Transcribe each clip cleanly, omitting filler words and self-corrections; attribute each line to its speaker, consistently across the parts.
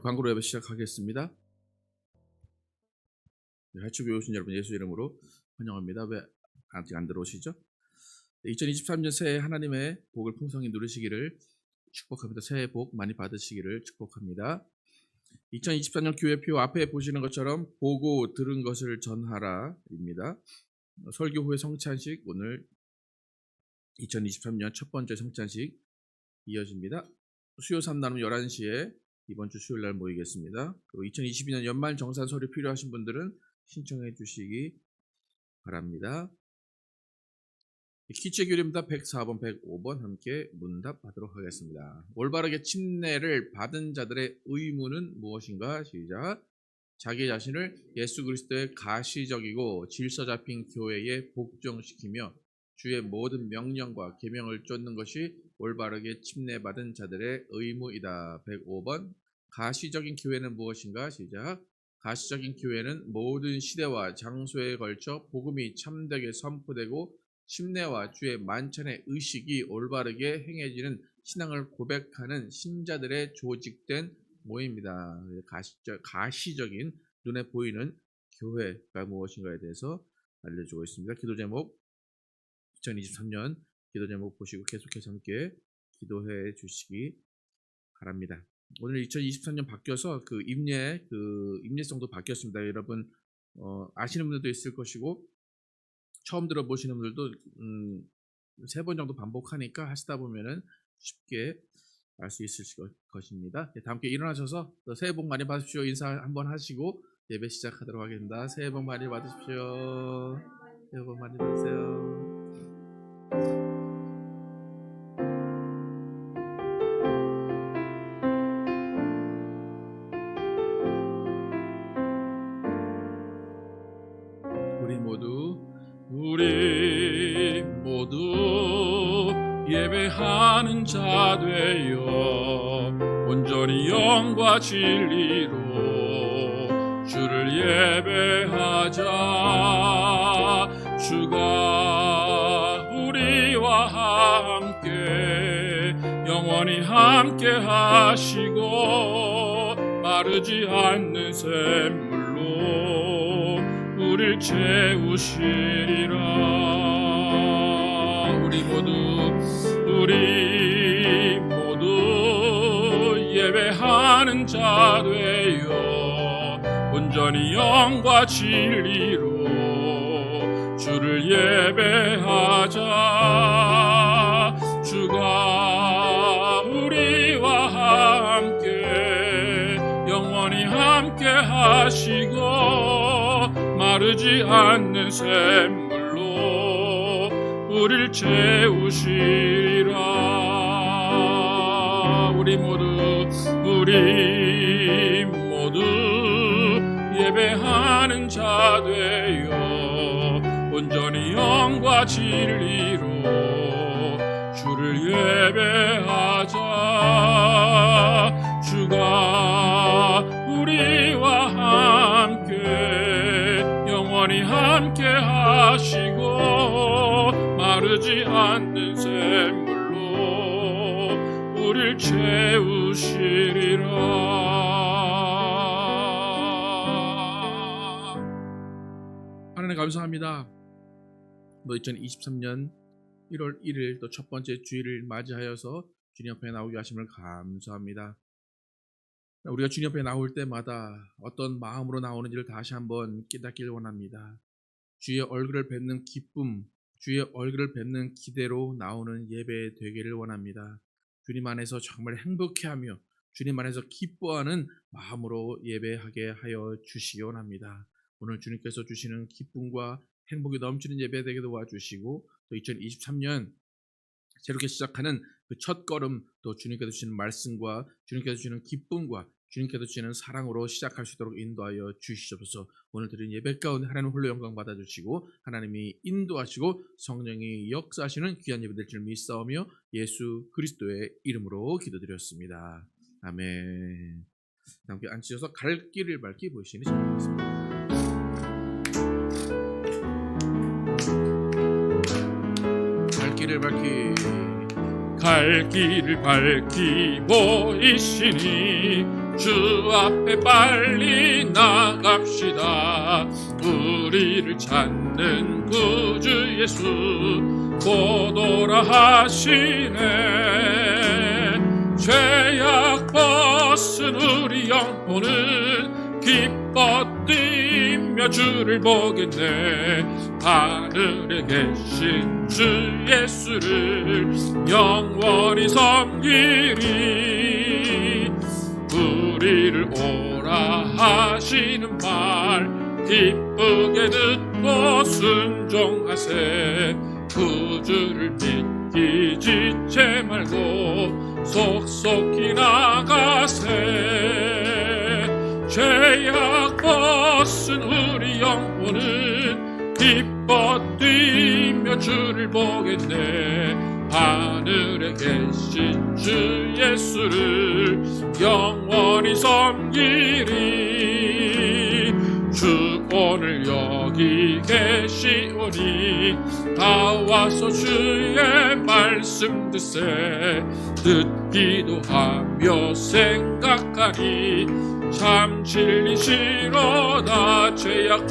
Speaker 1: 광고로 예배 시작하겠습니다. 해초교회 오신 여러분 예수 이름으로 환영합니다. 왜 아직 안 들어오시죠? 2023년 새해 하나님의 복을 풍성히 누리시기를 축복합니다. 새해 복 많이 받으시기를 축복합니다. 2024년 교회표 앞에 보시는 것처럼 보고 들은 것을 전하라입니다. 설교 후에 성찬식, 오늘 2023년 첫 번째 성찬식 이어집니다. 수요 3나눔 11시에 이번 주 수요일 날 모이겠습니다. 그리고 2022년 연말 정산 서류 필요하신 분들은 신청해 주시기 바랍니다. 기초교리입니다. 104번, 105번 함께 문답하도록 하겠습니다. 올바르게 침례를 받은 자들의 의무는 무엇인가? 시작. 자기 자신을 예수 그리스도의 가시적이고 질서 잡힌 교회에 복종시키며 주의 모든 명령과 계명을 쫓는 것이 올바르게 침례받은 자들의 의무이다. 105번. 가시적인 교회는 무엇인가? 시작. 가시적인 교회는 모든 시대와 장소에 걸쳐 복음이 참되게 선포되고 침례와 주의 만찬의 의식이 올바르게 행해지는 신앙을 고백하는 신자들의 조직된 모임입니다. 가시적인 눈에 보이는 교회가 무엇인가에 대해서 알려주고 있습니다. 기도 제목 2023년 기도 제목 보시고 계속해서 함께 기도해 주시기 바랍니다. 오늘 2023년 바뀌어서 임례성도 바뀌었습니다. 여러분 아시는 분들도 있을 것이고 처음 들어보시는 분들도 3번 정도 반복하니까 하시다 보면은 쉽게 알 수 있을 것입니다. 다 함께 일어나셔서 새해 복 많이 받으십시오. 인사 한번 하시고 예배 시작하도록 하겠습니다. 새해 복 많이 받으십시오. 새해 복 많이 받으세요. 우리 모두 예배하는 자 되어 온전히 영과 진리로 주를 예배하자. 주가 우리와 함께 영원히 함께 하시고 마르지 않는 샘물로 우릴 채우시리라. 우리 모두 예배하는 자 되어 온전히 영과 진리로 주를 예배하자. 주가 우리와 함께 영원히 함께 하시고 마르지 않는 샘물로 우릴 채우시리라. 우리 모두 예배하는 자 되어 온전히 영과 진리로 주를 예배하자. 주가 우리와 함께 영원히 함께 하시고 마르지 않는 샘물로 우릴 채우시리라. 하나님 감사합니다. 2023년 1월 1일 또 첫 번째 주일을 맞이하여서 주님 앞에 나오게 하심을 감사합니다. 우리가 주님 앞에 나올 때마다 어떤 마음으로 나오는지를 다시 한번 깨닫기를 원합니다. 주의 얼굴을 뵙는 기쁨, 주의 얼굴을 뵙는 기대로 나오는 예배 되기를 원합니다. 주님 안에서 정말 행복해하며 주님 안에서 기뻐하는 마음으로 예배하게 하여 주시기 원합니다. 오늘 주님께서 주시는 기쁨과 행복이 넘치는 예배 되게 도와주시고 또 2023년 새롭게 시작하는 그 첫 걸음 또 주님께서 주시는 말씀과 주님께서 주시는 기쁨과 주님께서 주시는 사랑으로 시작할 수 있도록 인도하여 주시옵소서. 오늘 드린 예배 가운데 하나님 홀로 영광 받아주시고 하나님이 인도하시고 성령이 역사하시는 귀한 예배 될 줄 믿사오며 예수 그리스도의 이름으로 기도드렸습니다. 아멘. 함께 앉으셔서 갈 길을 밝히 보시니 잘하겠습니다. 갈 길을 밝히 보이시니 주 앞에 빨리 나갑시다. 우리를 찾는 구주 예수 곧 오라 하시네. 죄악 벗은 우리 영혼은 기뻐 뛰며 주를 보겠네. 하늘에 계신 주 예수를 영원히 섬기리. 우리를 오라 하시는 말 기쁘게 듣고 순종하세. 구주를 믿기 지체 말고 속속히 나가세. 죄악 벗은 우리 영혼은 기뻐 뛰며 주를 보겠네. 하늘에 계신 주 예수를 영원히 섬기리. 주 오늘 여기 계시오니 다 와서 주의 말씀 듣세. 듣기도 하며 생각하니 참 진리시로다. 죄악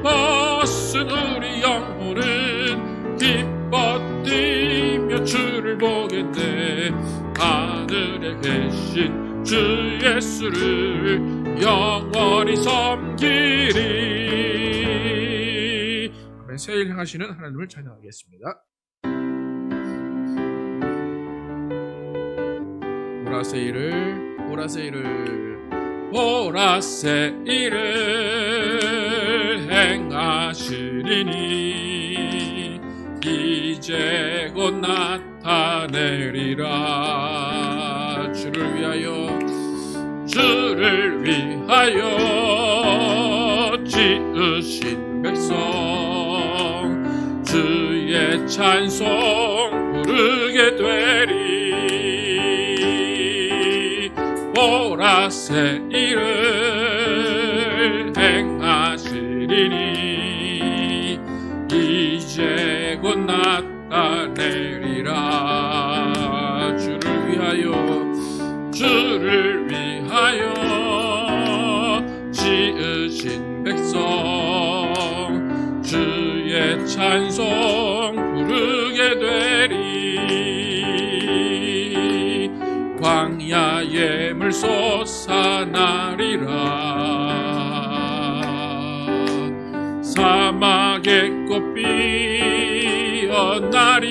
Speaker 1: 벗은 우리 영혼은 기뻐 뛰며 주를 보겠네. 하늘에 계신 주 예수를 영원히 섬기리. 새일 행하시는 하나님을 찬양하겠습니다. 보라새일을 행하시리니 이제 곧 나타내리라. 주를 위하여 지으신 백성 주의 찬송 부르게 되리. 보라새일을 행하시리니 이제 곧 나타내리라. 주를 위하여 지으신 백성 주의 찬송 부르게 되리. 광야의 물 솟아나리라. 사막의 꽃 피어나리.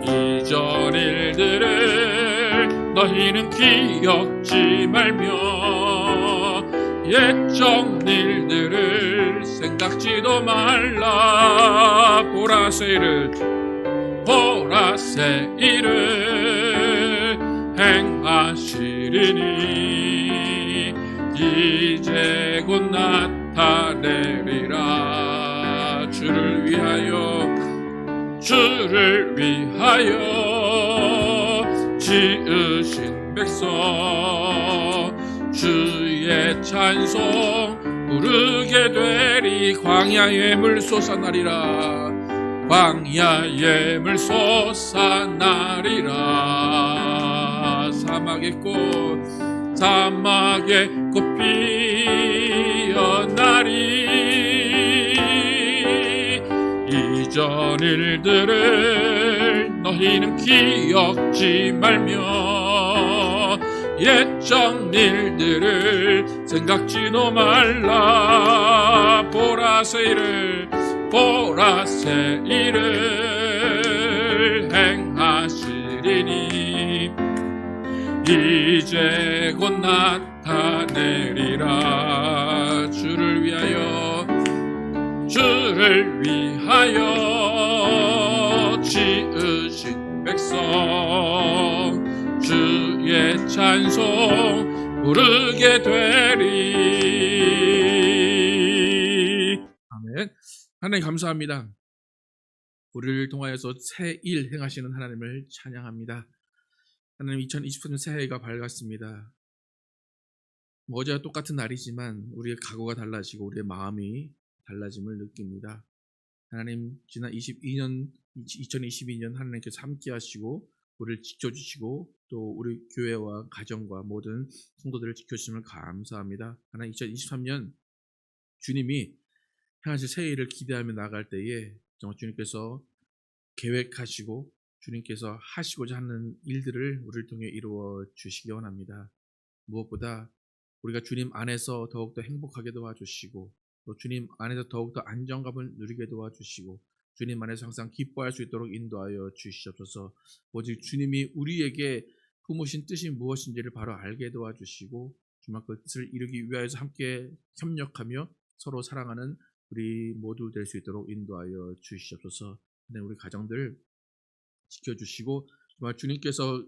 Speaker 1: 이전 일들을 너희는 기억지 말며 옛적 일들을 생각지도 말라. 보라새일을 행하시리니 이제 곧 나타내리라. 주를 위하여 지으신 백성 주의 찬송 부르게 되리. 광야의 물 솟아나리라. 광야의 물 솟아나리라. 사막의 꽃 피어나리. 이전 일들을 너희는 기억지 말며 옛적 일들을 생각지도 말라. 보라새일을 행하시리니 이제 곧 나타내리라. 주를 위하여 지으신 백성 주의 찬송 부르게 되리. 아멘. 하나님 감사합니다. 우리를 통하여서 새 일 행하시는 하나님을 찬양합니다. 하나님, 2024년 새해가 밝았습니다. 어제와 똑같은 날이지만 우리의 각오가 달라지고 우리의 마음이 달라짐을 느낍니다. 하나님, 지난 2022년 하나님께서 함께 하시고 우리를 지켜주시고 또 우리 교회와 가정과 모든 성도들을 지켜주심을 감사합니다. 하나님 2023년 주님이 행하실 새 일을 기대하며 나갈 때에 정말 주님께서 계획하시고 주님께서 하시고자 하는 일들을 우리를 통해 이루어 주시기 원합니다. 무엇보다 우리가 주님 안에서 더욱더 행복하게 도와주시고 또 주님 안에서 더욱더 안정감을 누리게 도와주시고 주님 안에서 항상 기뻐할 수 있도록 인도하여 주시옵소서. 오직 주님이 우리에게 품으신 뜻이 무엇인지를 바로 알게 도와주시고 정말 그 뜻을 이루기 위하여서 함께 협력하며 서로 사랑하는 우리 모두 될 수 있도록 인도하여 주시옵소서. 우리 가정들 지켜주시고 정말 주님께서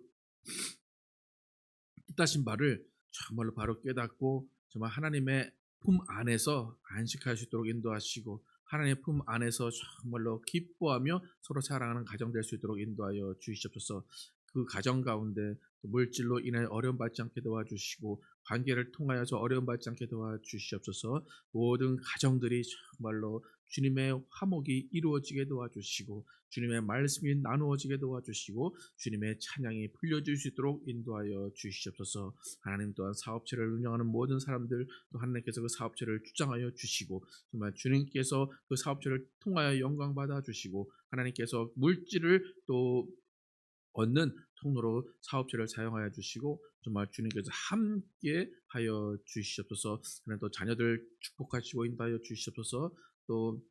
Speaker 1: 뜻하신 바를 정말로 바로 깨닫고 정말 하나님의 품 안에서 안식할 수 있도록 인도하시고 하나님의 품 안에서 정말로 기뻐하며 서로 사랑하는 가정 될 수 있도록 인도하여 주시옵소서. 그 가정 가운데 물질로 인해 어려움 받지 않게 도와주시고 관계를 통하여서 어려움 받지 않게 도와주시옵소서. 모든 가정들이 정말로 주님의 화목이 이루어지게 도와주시고 주님의 말씀이 나누어지게 도와주시고 주님의 찬양이 풀려질 수 있도록 인도하여 주시옵소서. 하나님 또한 사업체를 운영하는 모든 사람들 또 하나님께서 그 사업체를 주장하여 주시고 정말 주님께서 그 사업체를 통하여 영광 받아 주시고 하나님께서 물질을 또 얻는 통로로 사업체를 사용하여 주시고 정말 주님께서 함께 하여 주시옵소서. 하나님 또 자녀들 축복하시고 인도하여 주시옵소서. 또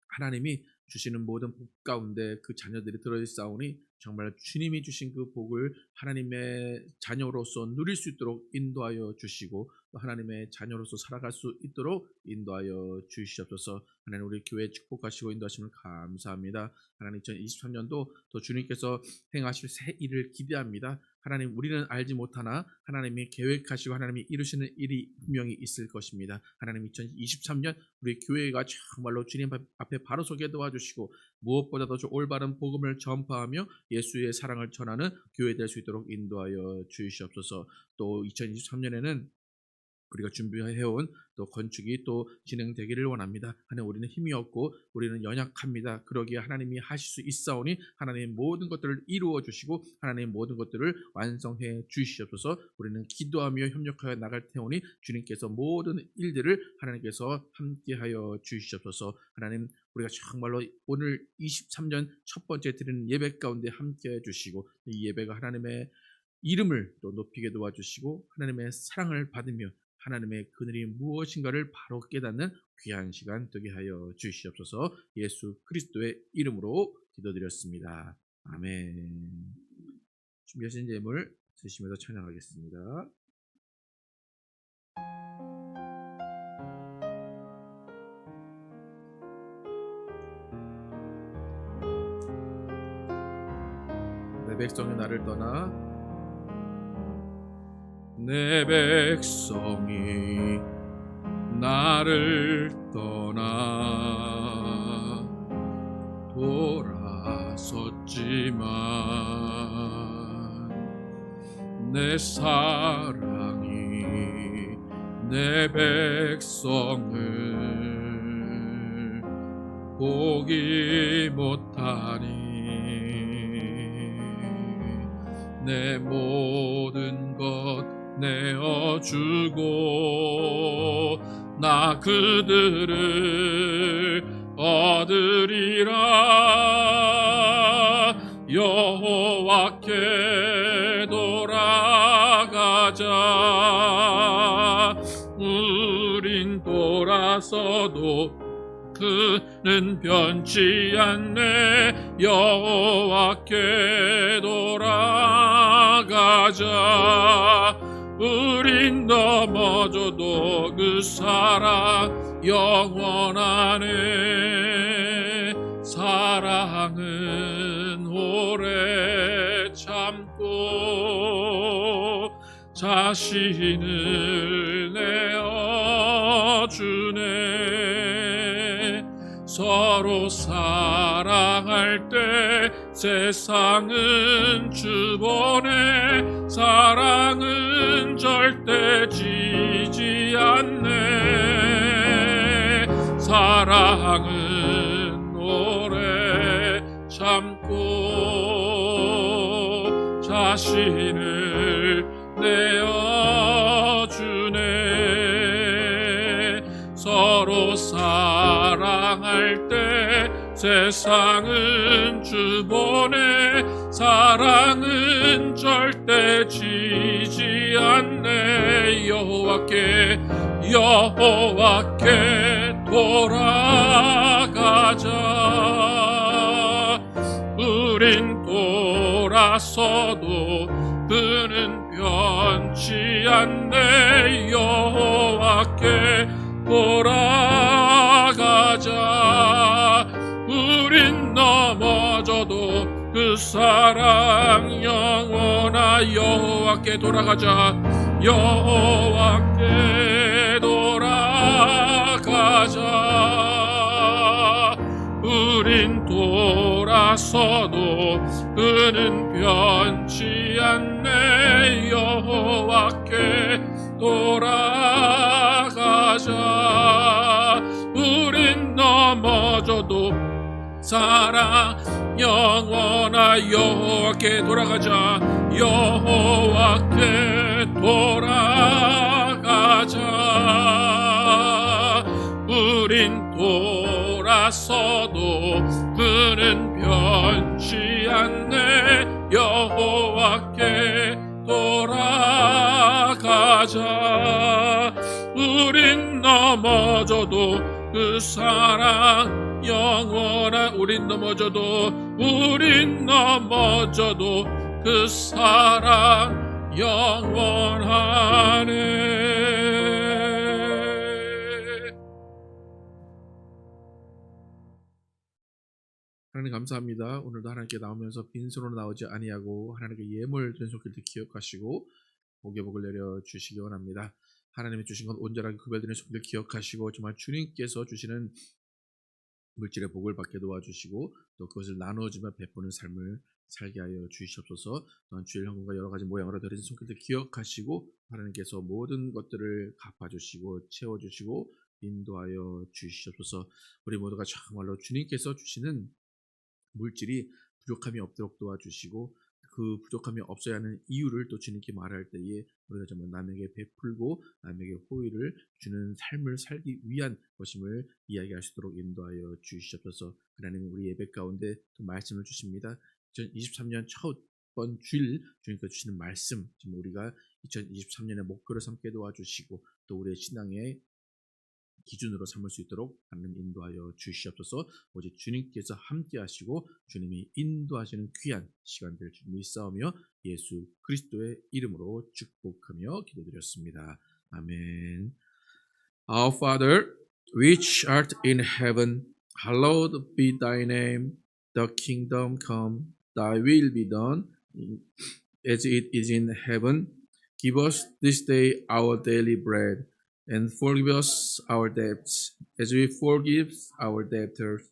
Speaker 1: 하나님이 주시는 모든 복 가운데 그 자녀들이 들어있사오니 정말 주님이 주신 그 복을 하나님의 자녀로서 누릴 수 있도록 인도하여 주시고 또 하나님의 자녀로서 살아갈 수 있도록 인도하여 주시옵소서. 하나님 우리 교회 축복하시고 인도하심을 감사합니다. 하나님 2023년도 또 주님께서 행하실 새 일을 기대합니다. 하나님 우리는 알지 못하나 하나님이 계획하시고 하나님이 이루시는 일이 분명히 있을 것입니다. 하나님 2023년 우리 교회가 정말로 주님 앞에 바로 서게 도와주시고 무엇보다도 올바른 복음을 전파하며 예수의 사랑을 전하는 교회 될 수 있도록 인도하여 주시옵소서. 또 2023년에는 우리가 준비해온 또 건축이 또 진행되기를 원합니다. 하나님 우리는 힘이 없고 우리는 연약합니다. 그러기에 하나님이 하실 수 있사오니 하나님 모든 것들을 이루어 주시고 하나님 모든 것들을 완성해 주시옵소서. 우리는 기도하며 협력하여 나갈 테오니 주님께서 모든 일들을 하나님께서 함께하여 주시옵소서. 하나님 우리가 정말로 오늘 23년 첫 번째 드리는 예배 가운데 함께해 주시고 이 예배가 하나님의 이름을 또 높이게 도와주시고 하나님의 사랑을 받으며 하나님의 그늘이 무엇인가를 바로 깨닫는 귀한 시간 되게 하여 주시옵소서. 예수 그리스도의 이름으로 기도드렸습니다. 아멘. 준비하신 예물 드시면서 찬양하겠습니다. 내 백성이 나를 떠나 내 백성이 나를 떠나 돌아섰지만 내 사랑이 내 백성을 보기 못하니 내 모든 것 내어주고 나 그들을 얻으리라. 여호와께 돌아가자. 우린 돌아서도 그는 변치 않네. 여호와께 돌아가자. 우린 넘어져도 그 사랑 영원하네. 사랑은 오래 참고 자신을 내어주네. 서로 사랑할 때 세상은 주보네. 사랑은 절대 지지 않네. 사랑은 오래 참고
Speaker 2: 자신을 내어주네. 서로 사랑할 때 세상은 주보내. 사랑은 절대 지지 않네. 여호와께 돌아가자. 우린 돌아서도 그는 변치 않네. 여호와께 돌아가자. 우린 넘어져도 그 사랑 영원하. 여호와께 돌아가자. 여호와께 돌아가자. 우린 돌아서도 그는 변치 않네. 여호와께 돌아가자. 우린 넘어져도 사랑 영원하. 여호와께 돌아가자. 여호와께 돌아가자. 우린 돌아서도 그는 변치 않네. 여호와께 돌아가자. 우린 넘어져도 그 사랑 영원한. 우린 넘어져도 그 사랑 영원하네.
Speaker 1: 하나님 감사합니다. 오늘도 하나님께 나오면서 빈손으로 나오지 아니하고 하나님께 예물 드린 손길도 기억하시고 복의 복을 내려 주시기 원합니다. 하나님이 주신 것 온전하게 구별되는 손길 기억하시고 정말 주님께서 주시는 물질의 복을 받게 도와주시고 또 그것을 나누어주며 베푸는 삶을 살게 하여 주시옵소서. 또한 주일 현금과 여러 가지 모양으로 드린 손길들 기억하시고 하나님께서 모든 것들을 갚아주시고 채워주시고 인도하여 주시옵소서. 우리 모두가 정말로 주님께서 주시는 물질이 부족함이 없도록 도와주시고 그 부족함이 없어야 하는 이유를 또 주님께 말할 때에 우리가 정말 남에게 베풀고 남에게 호의를 주는 삶을 살기 위한 것임을 이야기할 수 있도록 인도하여 주시옵소서. 하나님 우리 예배 가운데 또 말씀을 주십니다. 2023년 첫 번 주일 주님께서 주시는 말씀, 지금 우리가 2023년의 목표를 삼게 도와주시고 또 우리의 신앙의 기준으로 삼을 수 있도록 하나님 인도하여 주시옵소서. 오직 주님께서 함께 하시고 주님이 인도하시는 귀한 시간들 주님이 싸우며 예수 그리스도의 이름으로 축복하며 기도드렸습니다. 아멘. Our Father, which art in heaven, hallowed be thy name. The kingdom come, thy will be done, as it is in heaven. Give us this day our daily bread, and forgive us our debts, as we forgive our debtors.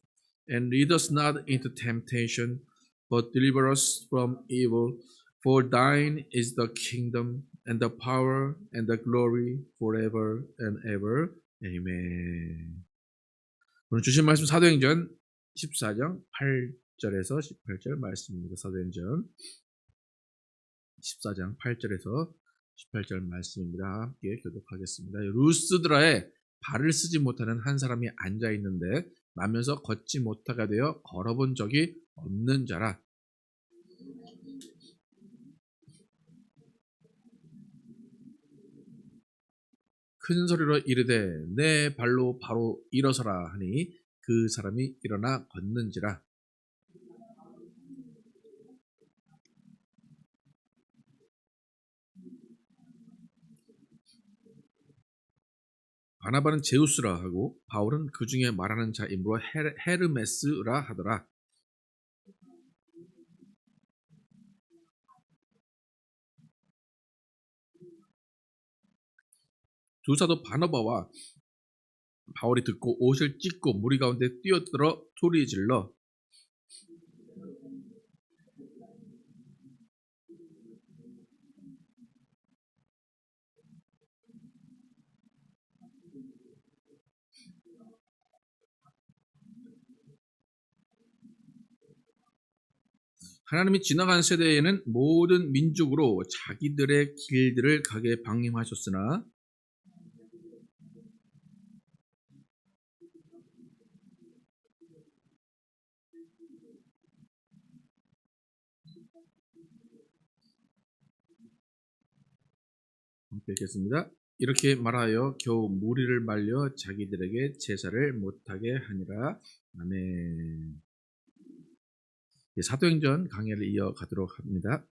Speaker 1: And lead us not into temptation, but deliver us from evil. For thine is the kingdom, and the power, and the glory, forever and ever. 아멘. 오늘 주신 말씀 사도행전 14장 8절에서 18절 말씀입니다. 사도행전 14장 8절에서 18절 말씀입니다. 함께 교독하겠습니다. 루스드라에 발을 쓰지 못하는 한 사람이 앉아 있는데 나면서 걷지 못하게 되어 걸어본 적이 없는 자라. 큰 소리로 이르되 내 발로 바로 일어서라 하니 그 사람이 일어나 걷는지라. 바나바는 제우스라 하고 바울은 그 중에 말하는 자 이름으로 헤르메스라 하더라. 두 사도 바나바와 바울이 듣고 옷을 찢고 무리 가운데 뛰어들어 소리질러 하나님이 지나간 세대에는 모든 민족으로 자기들의 길들을 가게 방임하셨으나 함께 읽겠습니다. 이렇게 말하여 겨우 무리를 말려 자기들에게 제사를 못하게 하니라. 아멘. 사도행전 강해를 이어가도록 합니다.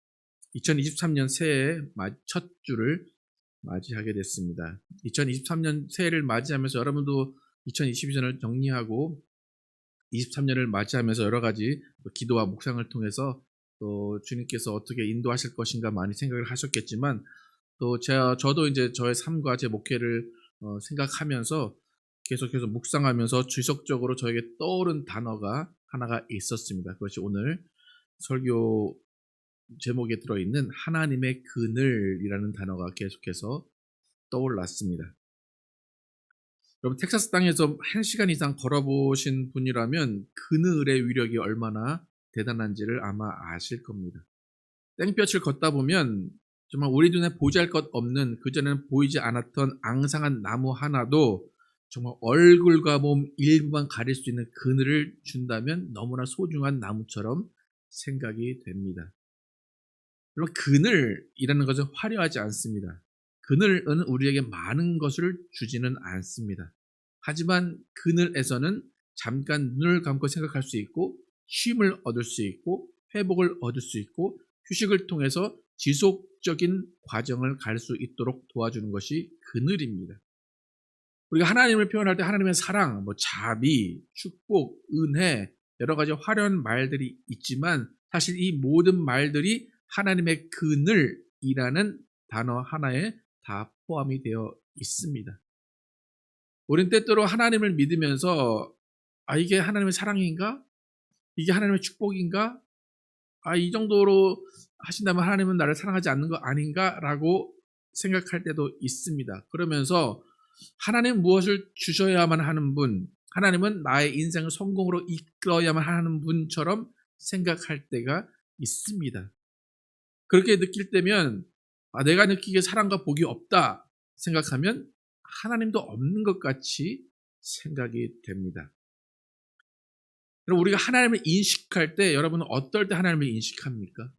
Speaker 1: 2023년 새해 첫 주를 맞이하게 됐습니다. 2023년 새해를 맞이하면서 여러분도 2022년을 정리하고 23년을 맞이하면서 여러 가지 기도와 묵상을 통해서 또 주님께서 어떻게 인도하실 것인가 많이 생각을 하셨겠지만 또 저도 이제 저의 삶과 제 목회를 생각하면서 계속해서 묵상하면서 지속적으로 저에게 떠오른 단어가 하나가 있었습니다. 그것이 오늘 설교 제목에 들어있는 하나님의 그늘이라는 단어가 계속해서 떠올랐습니다. 여러분 텍사스 땅에서 1시간 이상 걸어보신 분이라면 그늘의 위력이 얼마나 대단한지를 아마 아실 겁니다. 땡볕을 걷다 보면 정말 우리 눈에 보잘것 없는 그전에는 보이지 않았던 앙상한 나무 하나도 정말 얼굴과 몸 일부만 가릴 수 있는 그늘을 준다면 너무나 소중한 나무처럼 생각이 됩니다. 여러분 그늘이라는 것은 화려하지 않습니다. 그늘은 우리에게 많은 것을 주지는 않습니다. 하지만 그늘에서는 잠깐 눈을 감고 생각할 수 있고 쉼을 얻을 수 있고 회복을 얻을 수 있고 휴식을 통해서 지속적인 과정을 갈 수 있도록 도와주는 것이 그늘입니다. 우리가 하나님을 표현할 때 하나님의 사랑, 자비, 축복, 은혜 여러 가지 화려한 말들이 있지만 사실 이 모든 말들이 하나님의 그늘이라는 단어 하나에 다 포함이 되어 있습니다. 우리는 때때로 하나님을 믿으면서 이게 하나님의 사랑인가? 이게 하나님의 축복인가? 이 정도로 하신다면 하나님은 나를 사랑하지 않는 거 아닌가? 라고 생각할 때도 있습니다. 그러면서 하나님은 무엇을 주셔야만 하는 분, 하나님은 나의 인생을 성공으로 이끌어야만 하는 분처럼 생각할 때가 있습니다. 그렇게 느낄 때면 내가 느끼기에 사랑과 복이 없다 생각하면 하나님도 없는 것 같이 생각이 됩니다. 그럼 우리가 하나님을 인식할 때 여러분은 어떨 때 하나님을 인식합니까?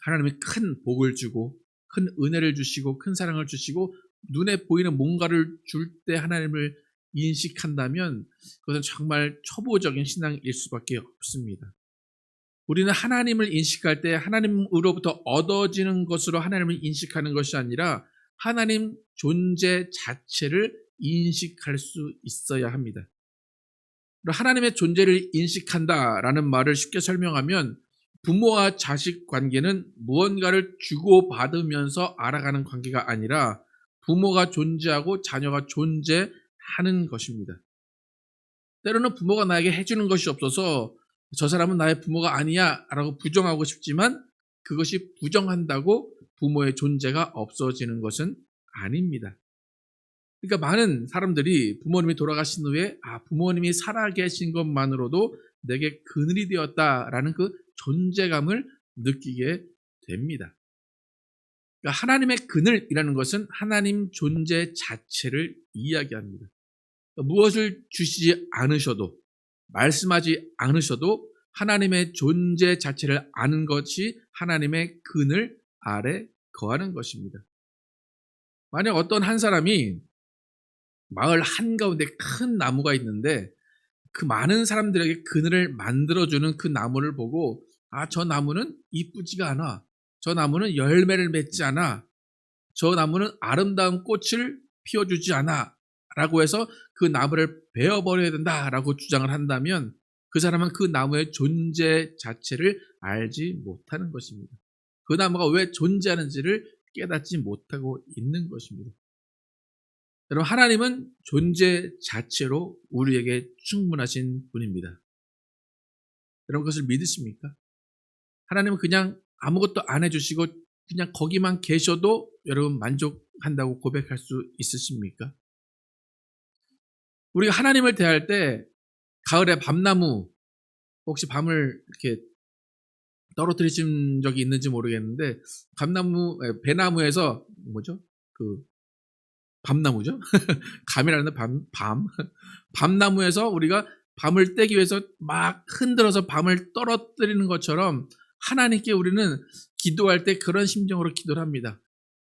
Speaker 1: 하나님이 큰 복을 주고 큰 은혜를 주시고 큰 사랑을 주시고 눈에 보이는 뭔가를 줄 때 하나님을 인식한다면 그것은 정말 초보적인 신앙일 수밖에 없습니다. 우리는 하나님을 인식할 때 하나님으로부터 얻어지는 것으로 하나님을 인식하는 것이 아니라 하나님 존재 자체를 인식할 수 있어야 합니다. 하나님의 존재를 인식한다라는 말을 쉽게 설명하면 부모와 자식 관계는 무언가를 주고받으면서 알아가는 관계가 아니라 부모가 존재하고 자녀가 존재하는 것입니다. 때로는 부모가 나에게 해주는 것이 없어서 저 사람은 나의 부모가 아니야 라고 부정하고 싶지만 그것이 부정한다고 부모의 존재가 없어지는 것은 아닙니다. 그러니까 많은 사람들이 부모님이 돌아가신 후에 부모님이 살아계신 것만으로도 내게 그늘이 되었다라는 그 존재감을 느끼게 됩니다. 그러니까 하나님의 그늘이라는 것은 하나님 존재 자체를 이야기합니다. 그러니까 무엇을 주시지 않으셔도 말씀하지 않으셔도 하나님의 존재 자체를 아는 것이 하나님의 그늘 아래 거하는 것입니다. 만약 어떤 한 사람이 마을 한가운데 큰 나무가 있는데 그 많은 사람들에게 그늘을 만들어주는 그 나무를 보고 저 나무는 이쁘지가 않아. 저 나무는 열매를 맺지 않아. 저 나무는 아름다운 꽃을 피워주지 않아. 라고 해서 그 나무를 베어버려야 된다라고 주장을 한다면 그 사람은 그 나무의 존재 자체를 알지 못하는 것입니다. 그 나무가 왜 존재하는지를 깨닫지 못하고 있는 것입니다. 여러분 하나님은 존재 자체로 우리에게 충분하신 분입니다. 여러분 그것을 믿으십니까? 하나님은 그냥 아무것도 안 해주시고 그냥 거기만 계셔도 여러분 만족한다고 고백할 수 있으십니까? 우리가 하나님을 대할 때 가을에 밤나무 혹시 밤을 이렇게 떨어뜨리신 적이 있는지 모르겠는데 배나무에서 뭐죠? 그 밤나무죠? 감이라는 밤나무에서 우리가 밤을 떼기 위해서 막 흔들어서 밤을 떨어뜨리는 것처럼 하나님께 우리는 기도할 때 그런 심정으로 기도를 합니다.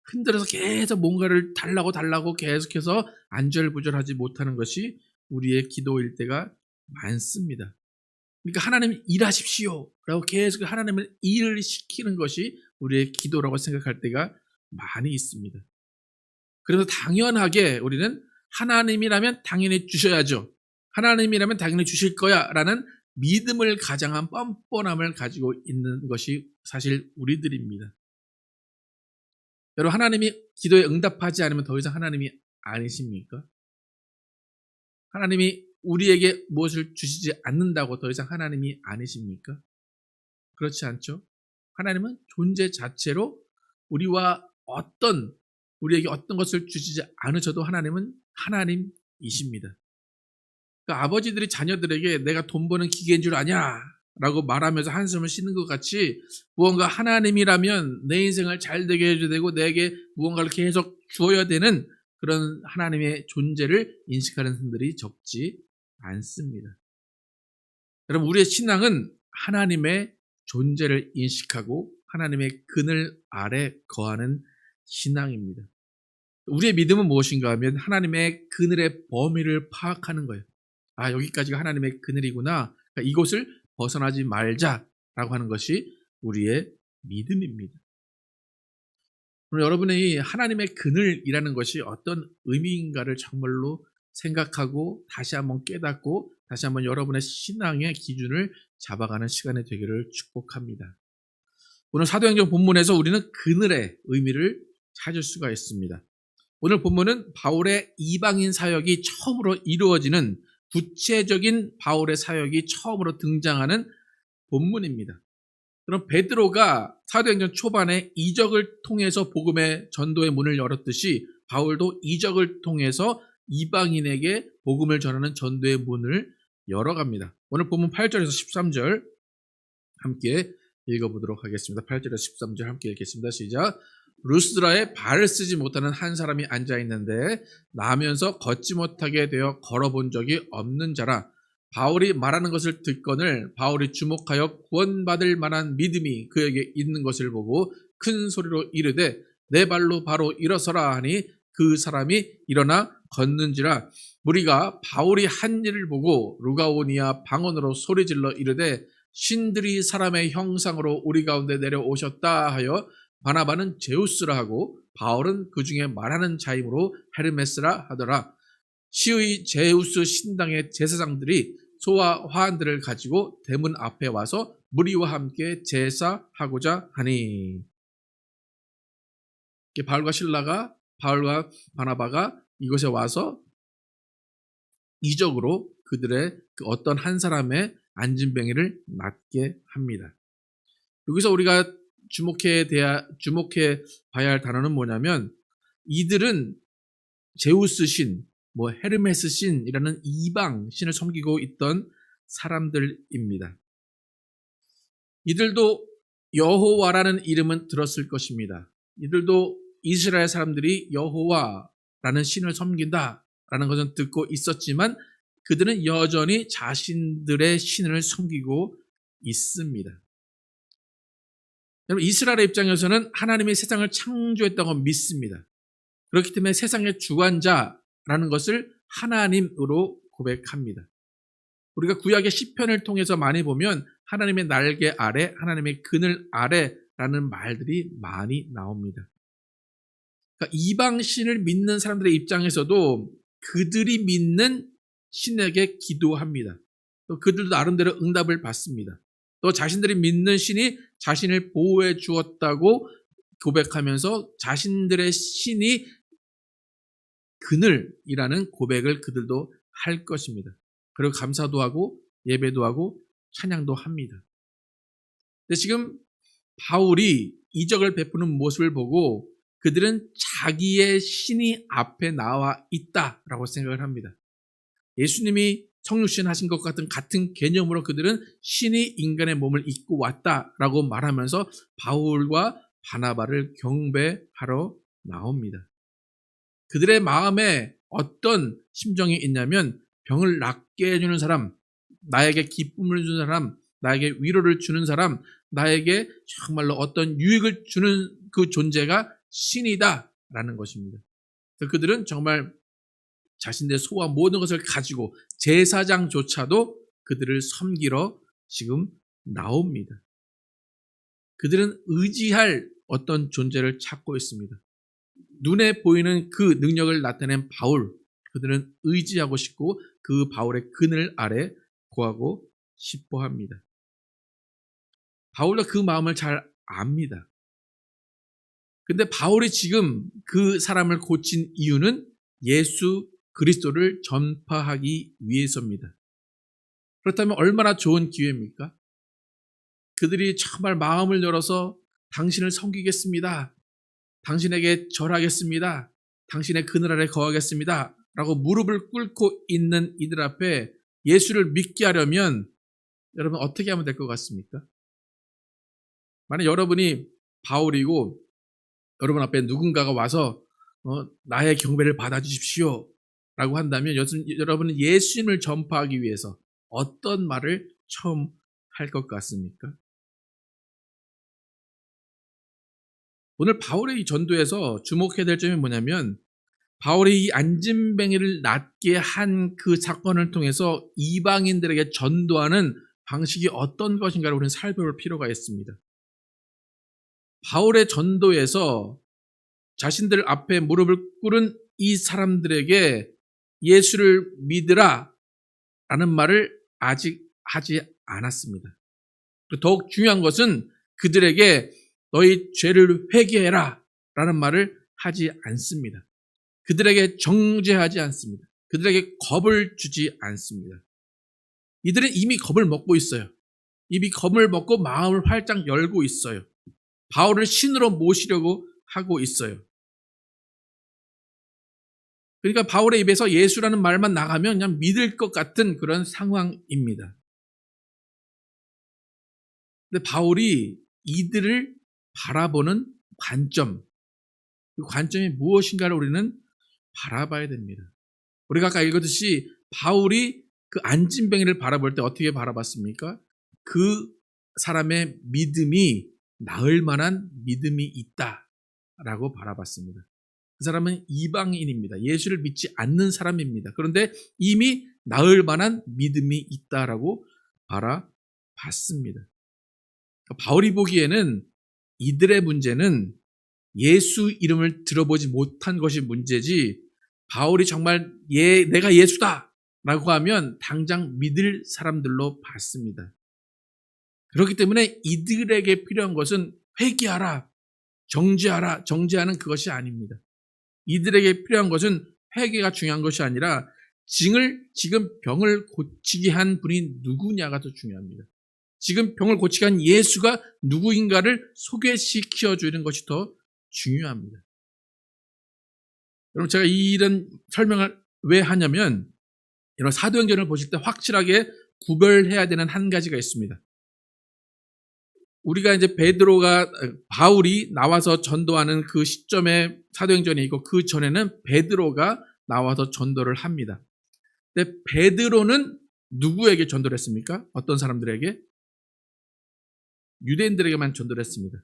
Speaker 1: 흔들어서 계속 뭔가를 달라고 계속해서 안절부절하지 못하는 것이 우리의 기도일 때가 많습니다. 그러니까 하나님 일하십시오 라고 계속 하나님을 일을 시키는 것이 우리의 기도라고 생각할 때가 많이 있습니다. 그래서 당연하게 우리는 하나님이라면 당연히 주셔야죠. 하나님이라면 당연히 주실 거야 라는 믿음을 가장한 뻔뻔함을 가지고 있는 것이 사실 우리들입니다. 여러분, 하나님이 기도에 응답하지 않으면 더 이상 하나님이 아니십니까? 하나님이 우리에게 무엇을 주시지 않는다고 더 이상 하나님이 아니십니까? 그렇지 않죠? 하나님은 존재 자체로 우리에게 어떤 것을 주시지 않으셔도 하나님은 하나님이십니다. 그러니까 아버지들이 자녀들에게 내가 돈 버는 기계인 줄 아냐? 라고 말하면서 한숨을 쉬는 것 같이 무언가 하나님이라면 내 인생을 잘 되게 해줘야 되고 내게 무언가를 계속 주어야 되는 그런 하나님의 존재를 인식하는 사람들이 적지 않습니다. 여러분, 우리의 신앙은 하나님의 존재를 인식하고 하나님의 그늘 아래 거하는 신앙입니다. 우리의 믿음은 무엇인가 하면 하나님의 그늘의 범위를 파악하는 거예요. 아, 여기까지가 하나님의 그늘이구나. 그러니까 이곳을 벗어나지 말자라고 하는 것이 우리의 믿음입니다. 오늘 여러분이 하나님의 그늘이라는 것이 어떤 의미인가를 정말로 생각하고 다시 한번 깨닫고 다시 한번 여러분의 신앙의 기준을 잡아가는 시간이 되기를 축복합니다. 오늘 사도행전 본문에서 우리는 그늘의 의미를 찾을 수가 있습니다. 오늘 본문은 바울의 이방인 사역이 처음으로 이루어지는 구체적인 바울의 사역이 처음으로 등장하는 본문입니다. 그럼 베드로가 사도행전 초반에 이적을 통해서 복음의 전도의 문을 열었듯이 바울도 이적을 통해서 이방인에게 복음을 전하는 전도의 문을 열어갑니다. 오늘 본문 8절에서 13절 함께 읽어보도록 하겠습니다. 8절에서 13절 함께 읽겠습니다. 시작. 루스드라에 발을 쓰지 못하는 한 사람이 앉아있는데 나면서 걷지 못하게 되어 걸어본 적이 없는 자라. 바울이 말하는 것을 듣거늘 바울이 주목하여 구원받을 만한 믿음이 그에게 있는 것을 보고 큰 소리로 이르되 내 발로 바로 일어서라 하니 그 사람이 일어나 걷는지라. 무리가 바울이 한 일을 보고 루가오니아 방언으로 소리질러 이르되 신들이 사람의 형상으로 우리 가운데 내려오셨다 하여 바나바는 제우스라 하고 바울은 그 중에 말하는 자이므로 헤르메스라 하더라. 시의 제우스 신당의 제사장들이 소와 화환들을 가지고 대문 앞에 와서 무리와 함께 제사하고자 하니. 바울과 바나바가 이곳에 와서 이적으로 그들의 어떤 한 사람의 안진뱅이를 낫게 합니다. 여기서 우리가 주목해 봐야 할 단어는 뭐냐면 이들은 제우스 신, 헤르메스 신이라는 이방 신을 섬기고 있던 사람들입니다. 이들도 여호와라는 이름은 들었을 것입니다. 이들도 이스라엘 사람들이 여호와라는 신을 섬긴다라는 것은 듣고 있었지만 그들은 여전히 자신들의 신을 섬기고 있습니다. 여러분, 이스라엘의 입장에서는 하나님이 세상을 창조했다고 믿습니다. 그렇기 때문에 세상의 주관자라는 것을 하나님으로 고백합니다. 우리가 구약의 시편을 통해서 많이 보면 하나님의 날개 아래, 하나님의 그늘 아래라는 말들이 많이 나옵니다. 그러니까 이방신을 믿는 사람들의 입장에서도 그들이 믿는 신에게 기도합니다. 또 그들도 나름대로 응답을 받습니다. 또 자신들이 믿는 신이 자신을 보호해 주었다고 고백하면서 자신들의 신이 그늘이라는 고백을 그들도 할 것입니다. 그리고 감사도 하고 예배도 하고 찬양도 합니다. 근데 지금 바울이 이적을 베푸는 모습을 보고 그들은 자기의 신이 앞에 나와 있다라고 생각을 합니다. 예수님이 성육신 하신 것 같은 개념으로 그들은 신이 인간의 몸을 입고 왔다라고 말하면서 바울과 바나바를 경배하러 나옵니다. 그들의 마음에 어떤 심정이 있냐면 병을 낫게 해주는 사람, 나에게 기쁨을 주는 사람, 나에게 위로를 주는 사람, 나에게 정말로 어떤 유익을 주는 그 존재가 신이다라는 것입니다. 그래서 그들은 정말 자신들의 소와 모든 것을 가지고 제사장조차도 그들을 섬기러 지금 나옵니다. 그들은 의지할 어떤 존재를 찾고 있습니다. 눈에 보이는 그 능력을 나타낸 바울, 그들은 의지하고 싶고 그 바울의 그늘 아래 거하고 싶어 합니다. 바울도 그 마음을 잘 압니다. 근데 바울이 지금 그 사람을 고친 이유는 예수 그리스도를 전파하기 위해서입니다. 그렇다면 얼마나 좋은 기회입니까? 그들이 정말 마음을 열어서 당신을 섬기겠습니다. 당신에게 절하겠습니다. 당신의 그늘 아래 거하겠습니다. 라고 무릎을 꿇고 있는 이들 앞에 예수를 믿게 하려면 여러분 어떻게 하면 될 것 같습니까? 만약 여러분이 바울이고 여러분 앞에 누군가가 와서 나의 경배를 받아주십시오 라고 한다면 여러분은 예수님을 전파하기 위해서 어떤 말을 처음 할 것 같습니까? 오늘 바울의 이 전도에서 주목해야 될 점이 뭐냐면 바울이 이 안진뱅이를 낫게 한 그 사건을 통해서 이방인들에게 전도하는 방식이 어떤 것인가를 우리는 살펴볼 필요가 있습니다. 바울의 전도에서 자신들 앞에 무릎을 꿇은 이 사람들에게 예수를 믿으라 라는 말을 아직 하지 않았습니다. 더욱 중요한 것은 그들에게 너희 죄를 회개해라 라는 말을 하지 않습니다. 그들에게 정죄하지 않습니다. 그들에게 겁을 주지 않습니다. 이들은 이미 겁을 먹고 있어요. 이미 겁을 먹고 마음을 활짝 열고 있어요. 바울을 신으로 모시려고 하고 있어요. 그러니까 바울의 입에서 예수라는 말만 나가면 그냥 믿을 것 같은 그런 상황입니다. 근데 바울이 이들을 바라보는 관점, 그 관점이 무엇인가를 우리는 바라봐야 됩니다. 우리가 아까 읽었듯이 바울이 그 안진뱅이를 바라볼 때 어떻게 바라봤습니까? 그 사람의 믿음이 나을 만한 믿음이 있다라고 바라봤습니다. 그 사람은 이방인입니다. 예수를 믿지 않는 사람입니다. 그런데 이미 나을 만한 믿음이 있다라고 바라봤습니다. 바울이 보기에는 이들의 문제는 예수 이름을 들어보지 못한 것이 문제지 바울이 정말 내가 예수다 라고 하면 당장 믿을 사람들로 봤습니다. 그렇기 때문에 이들에게 필요한 것은 회개하라, 정죄하라, 정죄하는 그것이 아닙니다. 이들에게 필요한 것은 회개가 중요한 것이 아니라 지금 병을 고치게 한 분이 누구냐가 더 중요합니다. 지금 병을 고치게 한 예수가 누구인가를 소개시켜 주는 것이 더 중요합니다. 여러분 제가 이런 설명을 왜 하냐면 이런 사도행전을 보실 때 확실하게 구별해야 되는 한 가지가 있습니다. 우리가 이제 바울이 나와서 전도하는 그 시점에 사도행전이 있고 그 전에는 베드로가 나와서 전도를 합니다. 근데 베드로는 누구에게 전도를 했습니까? 어떤 사람들에게? 유대인들에게만 전도를 했습니다.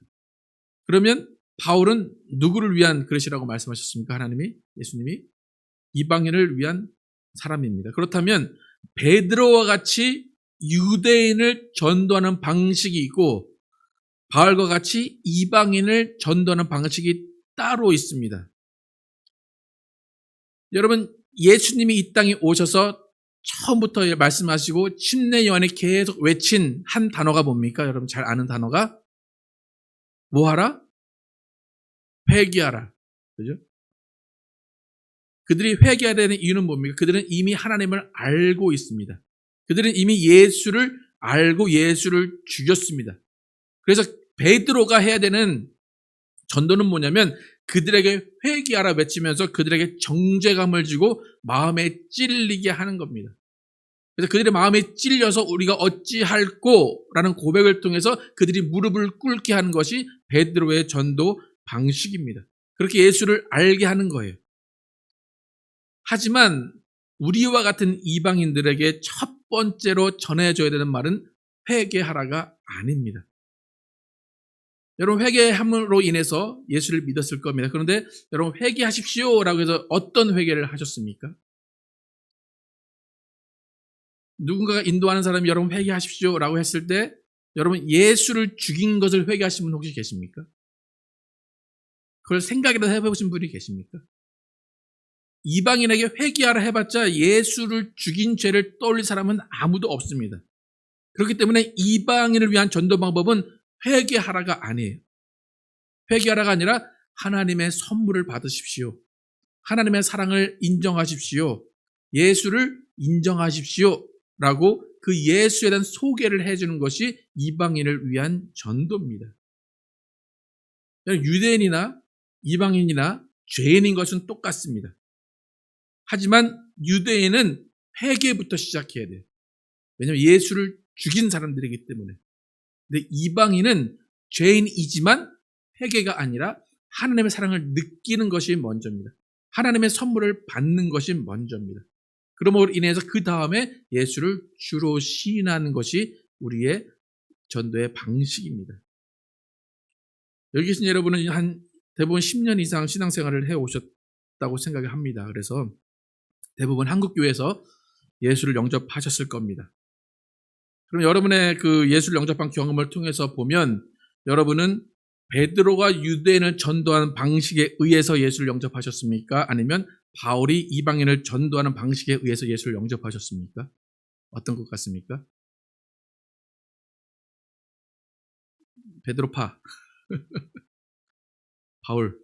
Speaker 1: 그러면 바울은 누구를 위한 그릇이라고 말씀하셨습니까? 하나님이? 예수님이? 이방인을 위한 사람입니다. 그렇다면 베드로와 같이 유대인을 전도하는 방식이 있고 바울과 같이 이방인을 전도하는 방식이 따로 있습니다. 여러분 예수님이 이 땅에 오셔서 처음부터 말씀하시고 침례 요한이 계속 외친 한 단어가 뭡니까? 여러분 잘 아는 단어가 뭐하라? 회개하라. 그죠? 그들이 회개해야 되는 이유는 뭡니까? 그들은 이미 하나님을 알고 있습니다. 그들은 이미 예수를 알고 예수를 죽였습니다. 그래서 베드로가 해야 되는 전도는 뭐냐면 그들에게 회개하라 외치면서 그들에게 정죄감을 주고 마음에 찔리게 하는 겁니다. 그래서 그들의 마음에 찔려서 우리가 어찌할꼬 라는 고백을 통해서 그들이 무릎을 꿇게 하는 것이 베드로의 전도 방식입니다. 그렇게 예수를 알게 하는 거예요. 하지만 우리와 같은 이방인들에게 첫 번째로 전해줘야 되는 말은 회개하라가 아닙니다. 여러분, 회개함으로 인해서 예수를 믿었을 겁니다. 그런데 여러분, 회개하십시오라고 해서 어떤 회개를 하셨습니까? 누군가가 인도하는 사람이 여러분 회개하십시오라고 했을 때 여러분, 예수를 죽인 것을 회개하신 분 혹시 계십니까? 그걸 생각이라도 해보신 분이 계십니까? 이방인에게 회개하라 해봤자 예수를 죽인 죄를 떠올릴 사람은 아무도 없습니다. 그렇기 때문에 이방인을 위한 전도 방법은 회개하라가 아니에요. 회개하라가 아니라 하나님의 선물을 받으십시오. 하나님의 사랑을 인정하십시오. 예수를 인정하십시오. 라고 그 예수에 대한 소개를 해주는 것이 이방인을 위한 전도입니다. 유대인이나 이방인이나 죄인인 것은 똑같습니다. 하지만 유대인은 회개부터 시작해야 돼요. 왜냐하면 예수를 죽인 사람들이기 때문에. 근데 이방인은 죄인이지만 회개가 아니라 하나님의 사랑을 느끼는 것이 먼저입니다. 하나님의 선물을 받는 것이 먼저입니다. 그러므로 인해서 그 다음에 예수를 주로 시인하는 것이 우리의 전도의 방식입니다. 여기 계신 여러분은 대부분 10년 이상 신앙생활을 해오셨다고 생각을 합니다. 그래서 대부분 한국교회에서 예수를 영접하셨을 겁니다. 그럼 여러분의 그 예수를 영접한 경험을 통해서 보면 여러분은 베드로가 유대인을 전도하는 방식에 의해서 예수를 영접하셨습니까? 아니면 바울이 이방인을 전도하는 방식에 의해서 예수를 영접하셨습니까? 어떤 것 같습니까? 베드로파, 바울.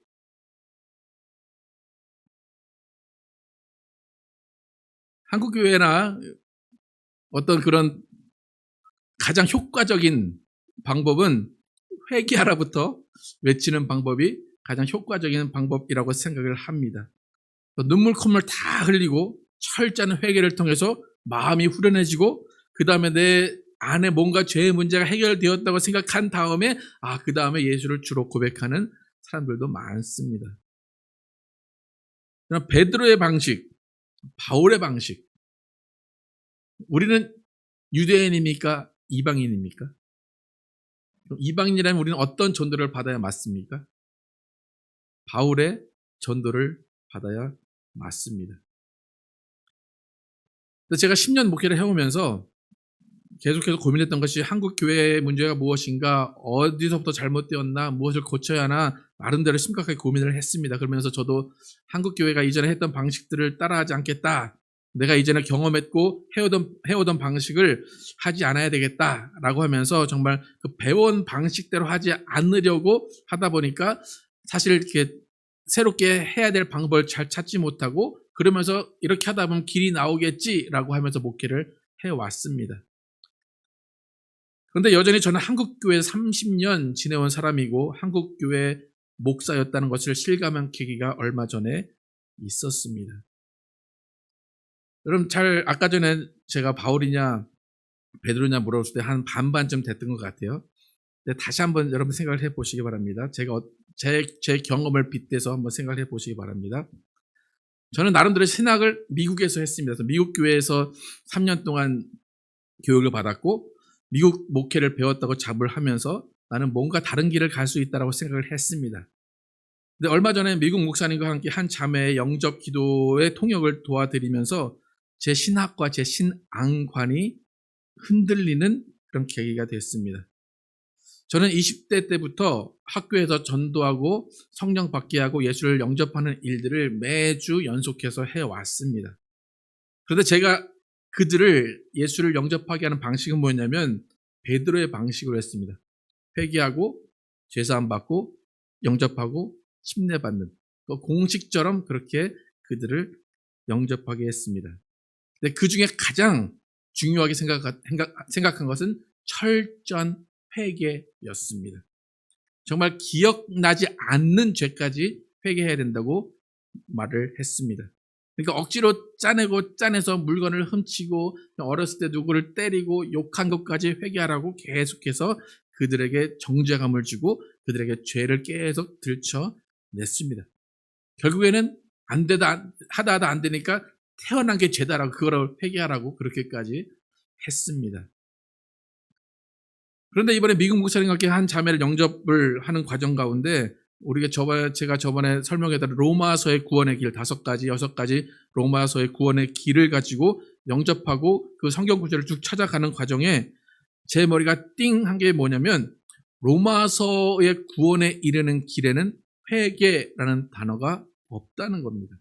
Speaker 1: 한국교회나 어떤 그런 가장 효과적인 방법은 회개하라부터 외치는 방법이 가장 효과적인 방법이라고 생각을 합니다. 눈물 콧물 다 흘리고 철저한 회개를 통해서 마음이 후련해지고 그 다음에 내 안에 뭔가 죄의 문제가 해결되었다고 생각한 다음에 그 다음에 예수를 주로 고백하는 사람들도 많습니다. 그럼 베드로의 방식, 바울의 방식, 우리는 유대인입니까? 이방인입니까? 이방인이라면 우리는 어떤 전도를 받아야 맞습니까? 바울의 전도를 받아야 맞습니다. 제가 10년 목회를 해오면서 계속해서 고민했던 것이 한국 교회의 문제가 무엇인가, 어디서부터 잘못되었나, 무엇을 고쳐야 하나 나름대로 심각하게 고민을 했습니다. 그러면서 저도 한국 교회가 이전에 했던 방식들을 따라하지 않겠다. 내가 이전에 경험했고 해오던 방식을 하지 않아야 되겠다라고 하면서 정말 그 배운 방식대로 하지 않으려고 하다 보니까 사실 이렇게 새롭게 해야 될 방법을 잘 찾지 못하고 그러면서 이렇게 하다 보면 길이 나오겠지라고 하면서 목회를 해왔습니다. 그런데 여전히 저는 한국교회 30년 지내온 사람이고 한국교회 목사였다는 것을 실감한 계기가 얼마 전에 있었습니다. 여러분 아까 전에 제가 바울이냐 베드로냐 물어봤을 때 한 반반쯤 됐던 것 같아요. 근데 다시 한번 여러분 생각을 해보시기 바랍니다. 제가 제 경험을 빗대서 한번 생각을 해보시기 바랍니다. 저는 나름대로 신학을 미국에서 했습니다. 그래서 미국 교회에서 3년 동안 교육을 받았고 미국 목회를 배웠다고 자부를 하면서 나는 뭔가 다른 길을 갈 수 있다고 생각을 했습니다. 근데 얼마 전에 미국 목사님과 함께 한 자매의 영접 기도의 통역을 도와드리면서 제 신학과 제 신앙관이 흔들리는 그런 계기가 됐습니다. 저는 20대 때부터 학교에서 전도하고 성령 받게 하고 예수를 영접하는 일들을 매주 연속해서 해왔습니다. 그런데 제가 그들을 예수를 영접하게 하는 방식은 뭐였냐면 베드로의 방식으로 했습니다. 회개하고 죄사함 받고 영접하고 침례받는 공식처럼 그렇게 그들을 영접하게 했습니다. 근데 그 중에 가장 중요하게 생각한 것은 철저한 회개였습니다. 정말 기억나지 않는 죄까지 회개해야 된다고 말을 했습니다. 그러니까 억지로 짜내서 물건을 훔치고 어렸을 때 누구를 때리고 욕한 것까지 회개하라고 계속해서 그들에게 정죄감을 주고 그들에게 죄를 계속 들춰냈습니다. 결국에는 하다 안 되니까 태어난 게 죄다라고 그거를 회개하라고 그렇게까지 했습니다. 그런데 이번에 미국 목사님과 함께 한 자매를 영접을 하는 과정 가운데 제가 저번에 설명해드린 로마서의 구원의 길 5가지, 6가지 로마서의 구원의 길을 가지고 영접하고 그 성경 구절을 쭉 찾아가는 과정에 제 머리가 띵 한 게 뭐냐면 로마서의 구원에 이르는 길에는 회개라는 단어가 없다는 겁니다.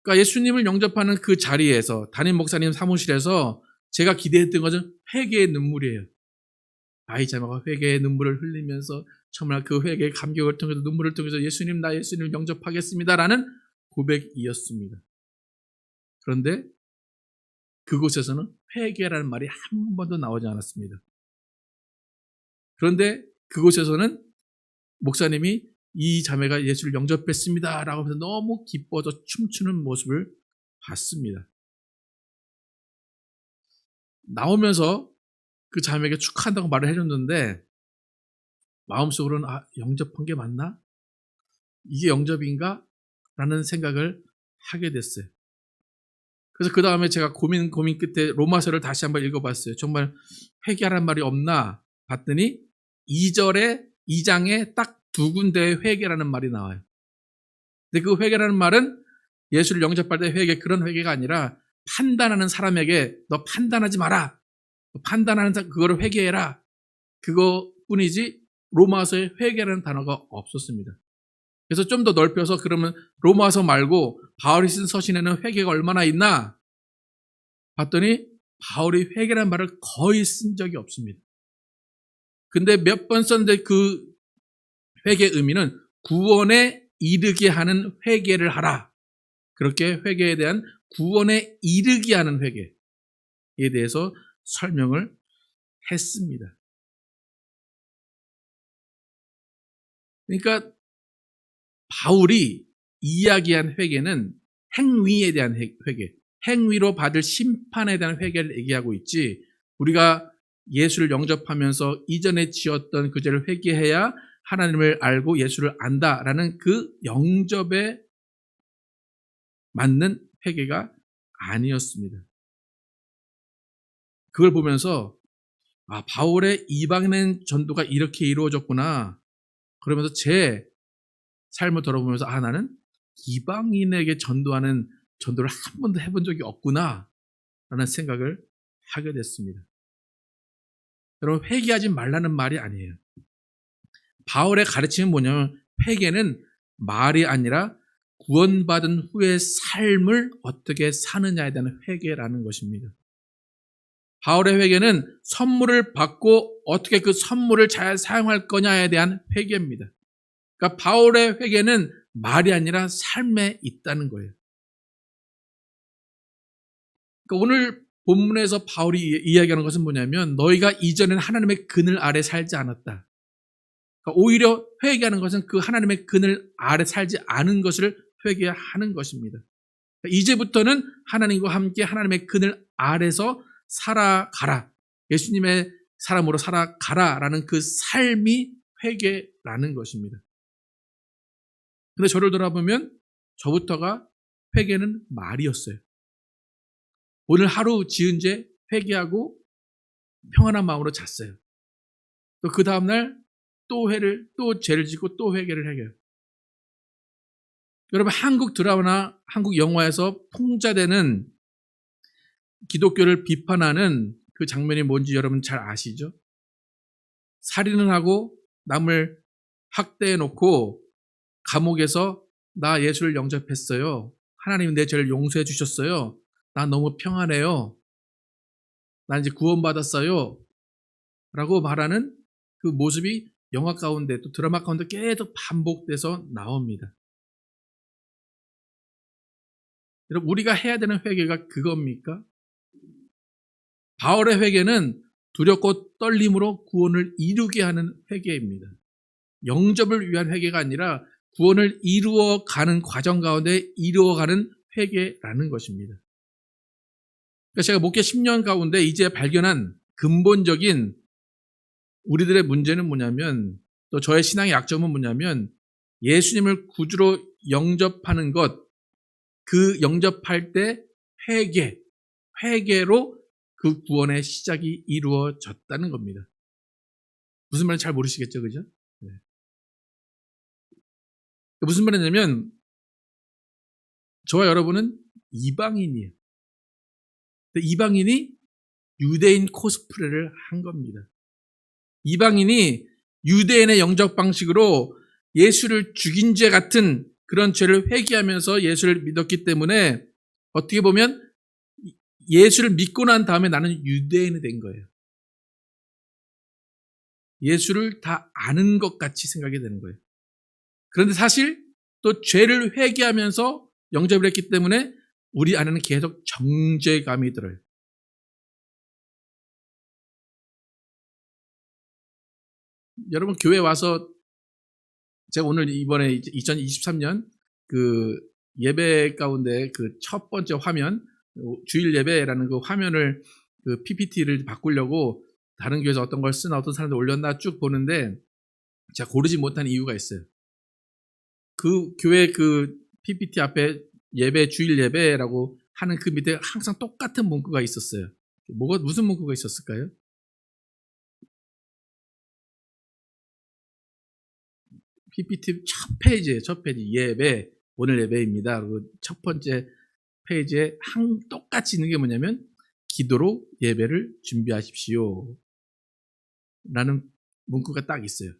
Speaker 1: 그러니까 예수님을 영접하는 그 자리에서 담임 목사님 사무실에서 제가 기대했던 것은 회개의 눈물이에요. 아이 자매가 회개의 눈물을 흘리면서 정말 그 회개의 감격을 통해서 눈물을 통해서 예수님 나 예수님을 영접하겠습니다라는 고백이었습니다. 그런데 그곳에서는 회개라는 말이 한 번도 나오지 않았습니다. 그런데 그곳에서는 목사님이 이 자매가 예수를 영접했습니다 라고 하면서 너무 기뻐서 춤추는 모습을 봤습니다. 나오면서 그 자매에게 축하한다고 말을 해줬는데 마음속으로는 영접한 게 맞나? 이게 영접인가? 라는 생각을 하게 됐어요. 그래서 그 다음에 제가 고민 끝에 로마서를 다시 한번 읽어봤어요. 정말 회개하라는 말이 없나 봤더니 2장에 딱 2군데의 회개라는 말이 나와요. 근데 그 회개라는 말은 예수를 영접할 때 회개, 그런 회개가 아니라 판단하는 사람에게 너 판단하지 마라. 판단하는 그거를 회개해라. 그거뿐이지 로마서에 회개라는 단어가 없었습니다. 그래서 좀 더 넓혀서 그러면 로마서 말고 바울이 쓴 서신에는 회개가 얼마나 있나 봤더니 바울이 회개라는 말을 거의 쓴 적이 없습니다. 근데 몇 번 썼는데 그 회개의 의미는 구원에 이르게 하는 회개를 하라. 그렇게 회개에 대한 구원에 이르게 하는 회개에 대해서 설명을 했습니다. 그러니까 바울이 이야기한 회개는 행위에 대한 회개, 행위로 받을 심판에 대한 회개를 얘기하고 있지 우리가 예수를 영접하면서 이전에 지었던 그 죄를 회개해야 하나님을 알고 예수를 안다라는 그 영접에 맞는 회개가 아니었습니다. 그걸 보면서 바울의 이방인 전도가 이렇게 이루어졌구나. 그러면서 제 삶을 돌아보면서 나는 이방인에게 전도하는 전도를 한 번도 해본 적이 없구나 라는 생각을 하게 됐습니다. 여러분 회개하지 말라는 말이 아니에요. 바울의 가르침은 뭐냐면 회개는 말이 아니라 구원받은 후의 삶을 어떻게 사느냐에 대한 회개라는 것입니다. 바울의 회개는 선물을 받고 어떻게 그 선물을 잘 사용할 거냐에 대한 회개입니다. 그러니까 바울의 회개는 말이 아니라 삶에 있다는 거예요. 그러니까 오늘 본문에서 바울이 이야기하는 것은 뭐냐면 너희가 이전에는 하나님의 그늘 아래 살지 않았다. 그러니까 오히려 회개하는 것은 그 하나님의 그늘 아래 살지 않은 것을 회개하는 것입니다. 그러니까 이제부터는 하나님과 함께 하나님의 그늘 아래서 살아가라. 예수님의 사람으로 살아가라라는 그 삶이 회개라는 것입니다. 근데 저를 돌아보면 저부터가 회개는 말이었어요. 오늘 하루 지은 죄 회개하고 평안한 마음으로 잤어요. 또 그 다음날 또 죄를 짓고 또 회개를 해요. 여러분 한국 드라마나 한국 영화에서 풍자되는 기독교를 비판하는 그 장면이 뭔지 여러분 잘 아시죠? 살인을 하고 남을 학대해 놓고 감옥에서 나 예수를 영접했어요. 하나님 내 죄를 용서해 주셨어요. 나 너무 평안해요. 나 이제 구원받았어요. 라고 말하는 그 모습이 영화 가운데 또 드라마 가운데 계속 반복돼서 나옵니다. 여러분 우리가 해야 되는 회개가 그겁니까? 바울의 회개는 두렵고 떨림으로 구원을 이루게 하는 회개입니다. 영접을 위한 회개가 아니라 구원을 이루어가는 과정 가운데 이루어가는 회개라는 것입니다. 그러니까 제가 목회 10년 가운데 이제 발견한 근본적인 우리들의 문제는 뭐냐면, 또 저의 신앙의 약점은 뭐냐면, 예수님을 구주로 영접하는 것, 그 영접할 때 회개로 그 구원의 시작이 이루어졌다는 겁니다. 무슨 말인지 잘 모르시겠죠, 그죠? 네. 무슨 말이냐면, 저와 여러분은 이방인이에요. 근데 이방인이 유대인 코스프레를 한 겁니다. 이방인이 유대인의 영접 방식으로 예수를 죽인 죄 같은 그런 죄를 회개하면서 예수를 믿었기 때문에 어떻게 보면 예수를 믿고 난 다음에 나는 유대인이 된 거예요. 예수를 다 아는 것 같이 생각이 되는 거예요. 그런데 사실 또 죄를 회개하면서 영접을 했기 때문에 우리 안에는 계속 정죄감이 들어요. 여러분 교회 와서 제가 오늘 이번에 2023년 그 예배 가운데 그 첫 번째 화면, 주일 예배라는 그 화면을 그 PPT를 바꾸려고 다른 교회에서 어떤 걸 쓰나 어떤 사람들 올렸나 쭉 보는데 제가 고르지 못한 이유가 있어요. 그 교회 그 PPT 앞에 예배, 주일 예배라고 하는 그 밑에 항상 똑같은 문구가 있었어요. 무슨 문구가 있었을까요? PPT 첫 페이지에 예배, 오늘 예배입니다. 그리고 첫 번째 페이지에 똑같이 있는 게 뭐냐면 기도로 예배를 준비하십시오 라는 문구가 딱 있어요.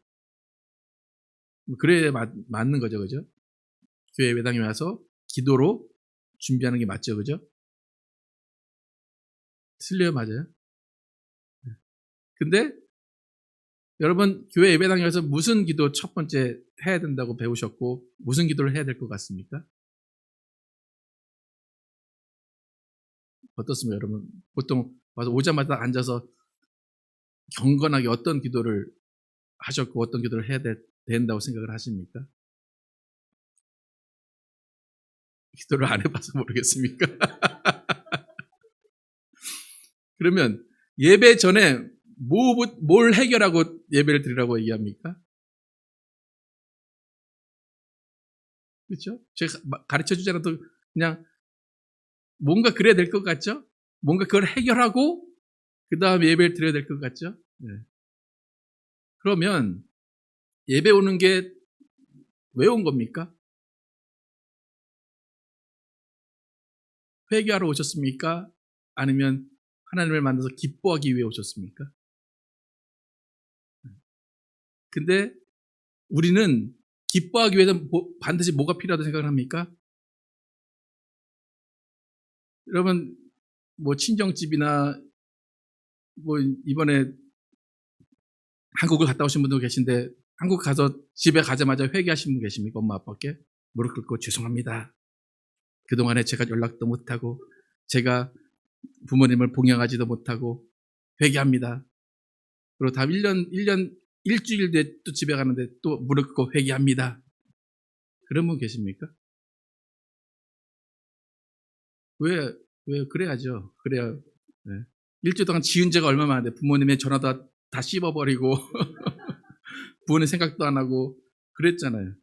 Speaker 1: 그래야 맞는 거죠, 그죠? 교회 예배당에 와서 기도로 준비하는 게 맞죠, 그죠? 틀려요, 맞아요? 근데 여러분 교회 예배당에 와서 무슨 기도 첫 번째 해야 된다고 배우셨고 무슨 기도를 해야 될 것 같습니까? 어떻습니까, 여러분? 보통 와서 오자마자 앉아서 경건하게 어떤 기도를 하셨고 어떤 기도를 해야 된다고 생각을 하십니까? 기도를 안 해봐서 모르겠습니까? 그러면 예배 전에 뭘 해결하고 예배를 드리라고 얘기합니까? 그렇죠? 제가 가르쳐 주지 않아도 그냥 뭔가 그래야 될 것 같죠? 뭔가 그걸 해결하고 그 다음에 예배를 드려야 될 것 같죠? 네. 그러면 예배 오는 게 왜 온 겁니까? 회개하러 오셨습니까? 아니면 하나님을 만나서 기뻐하기 위해 오셨습니까? 근데 우리는 기뻐하기 위해서 반드시 뭐가 필요하다고 생각을 합니까? 여러분 뭐 친정집이나 뭐 이번에 한국을 갔다 오신 분도 계신데 한국 가서 집에 가자마자 회개하신 분 계십니까? 엄마 아빠께 무릎 꿇고 죄송합니다. 그동안에 제가 연락도 못하고 제가 부모님을 봉양하지도 못하고 회개합니다. 그리고 다음 1년 일주일 뒤에 또 집에 가는데 또 무릎 꿇고 회개합니다. 그런 분 계십니까? 왜 그래야죠. 그래야. 네. 일주일 동안 지은 죄가 얼마나 많은데 부모님의 전화도 다 씹어버리고 부모님 생각도 안 하고 그랬잖아요.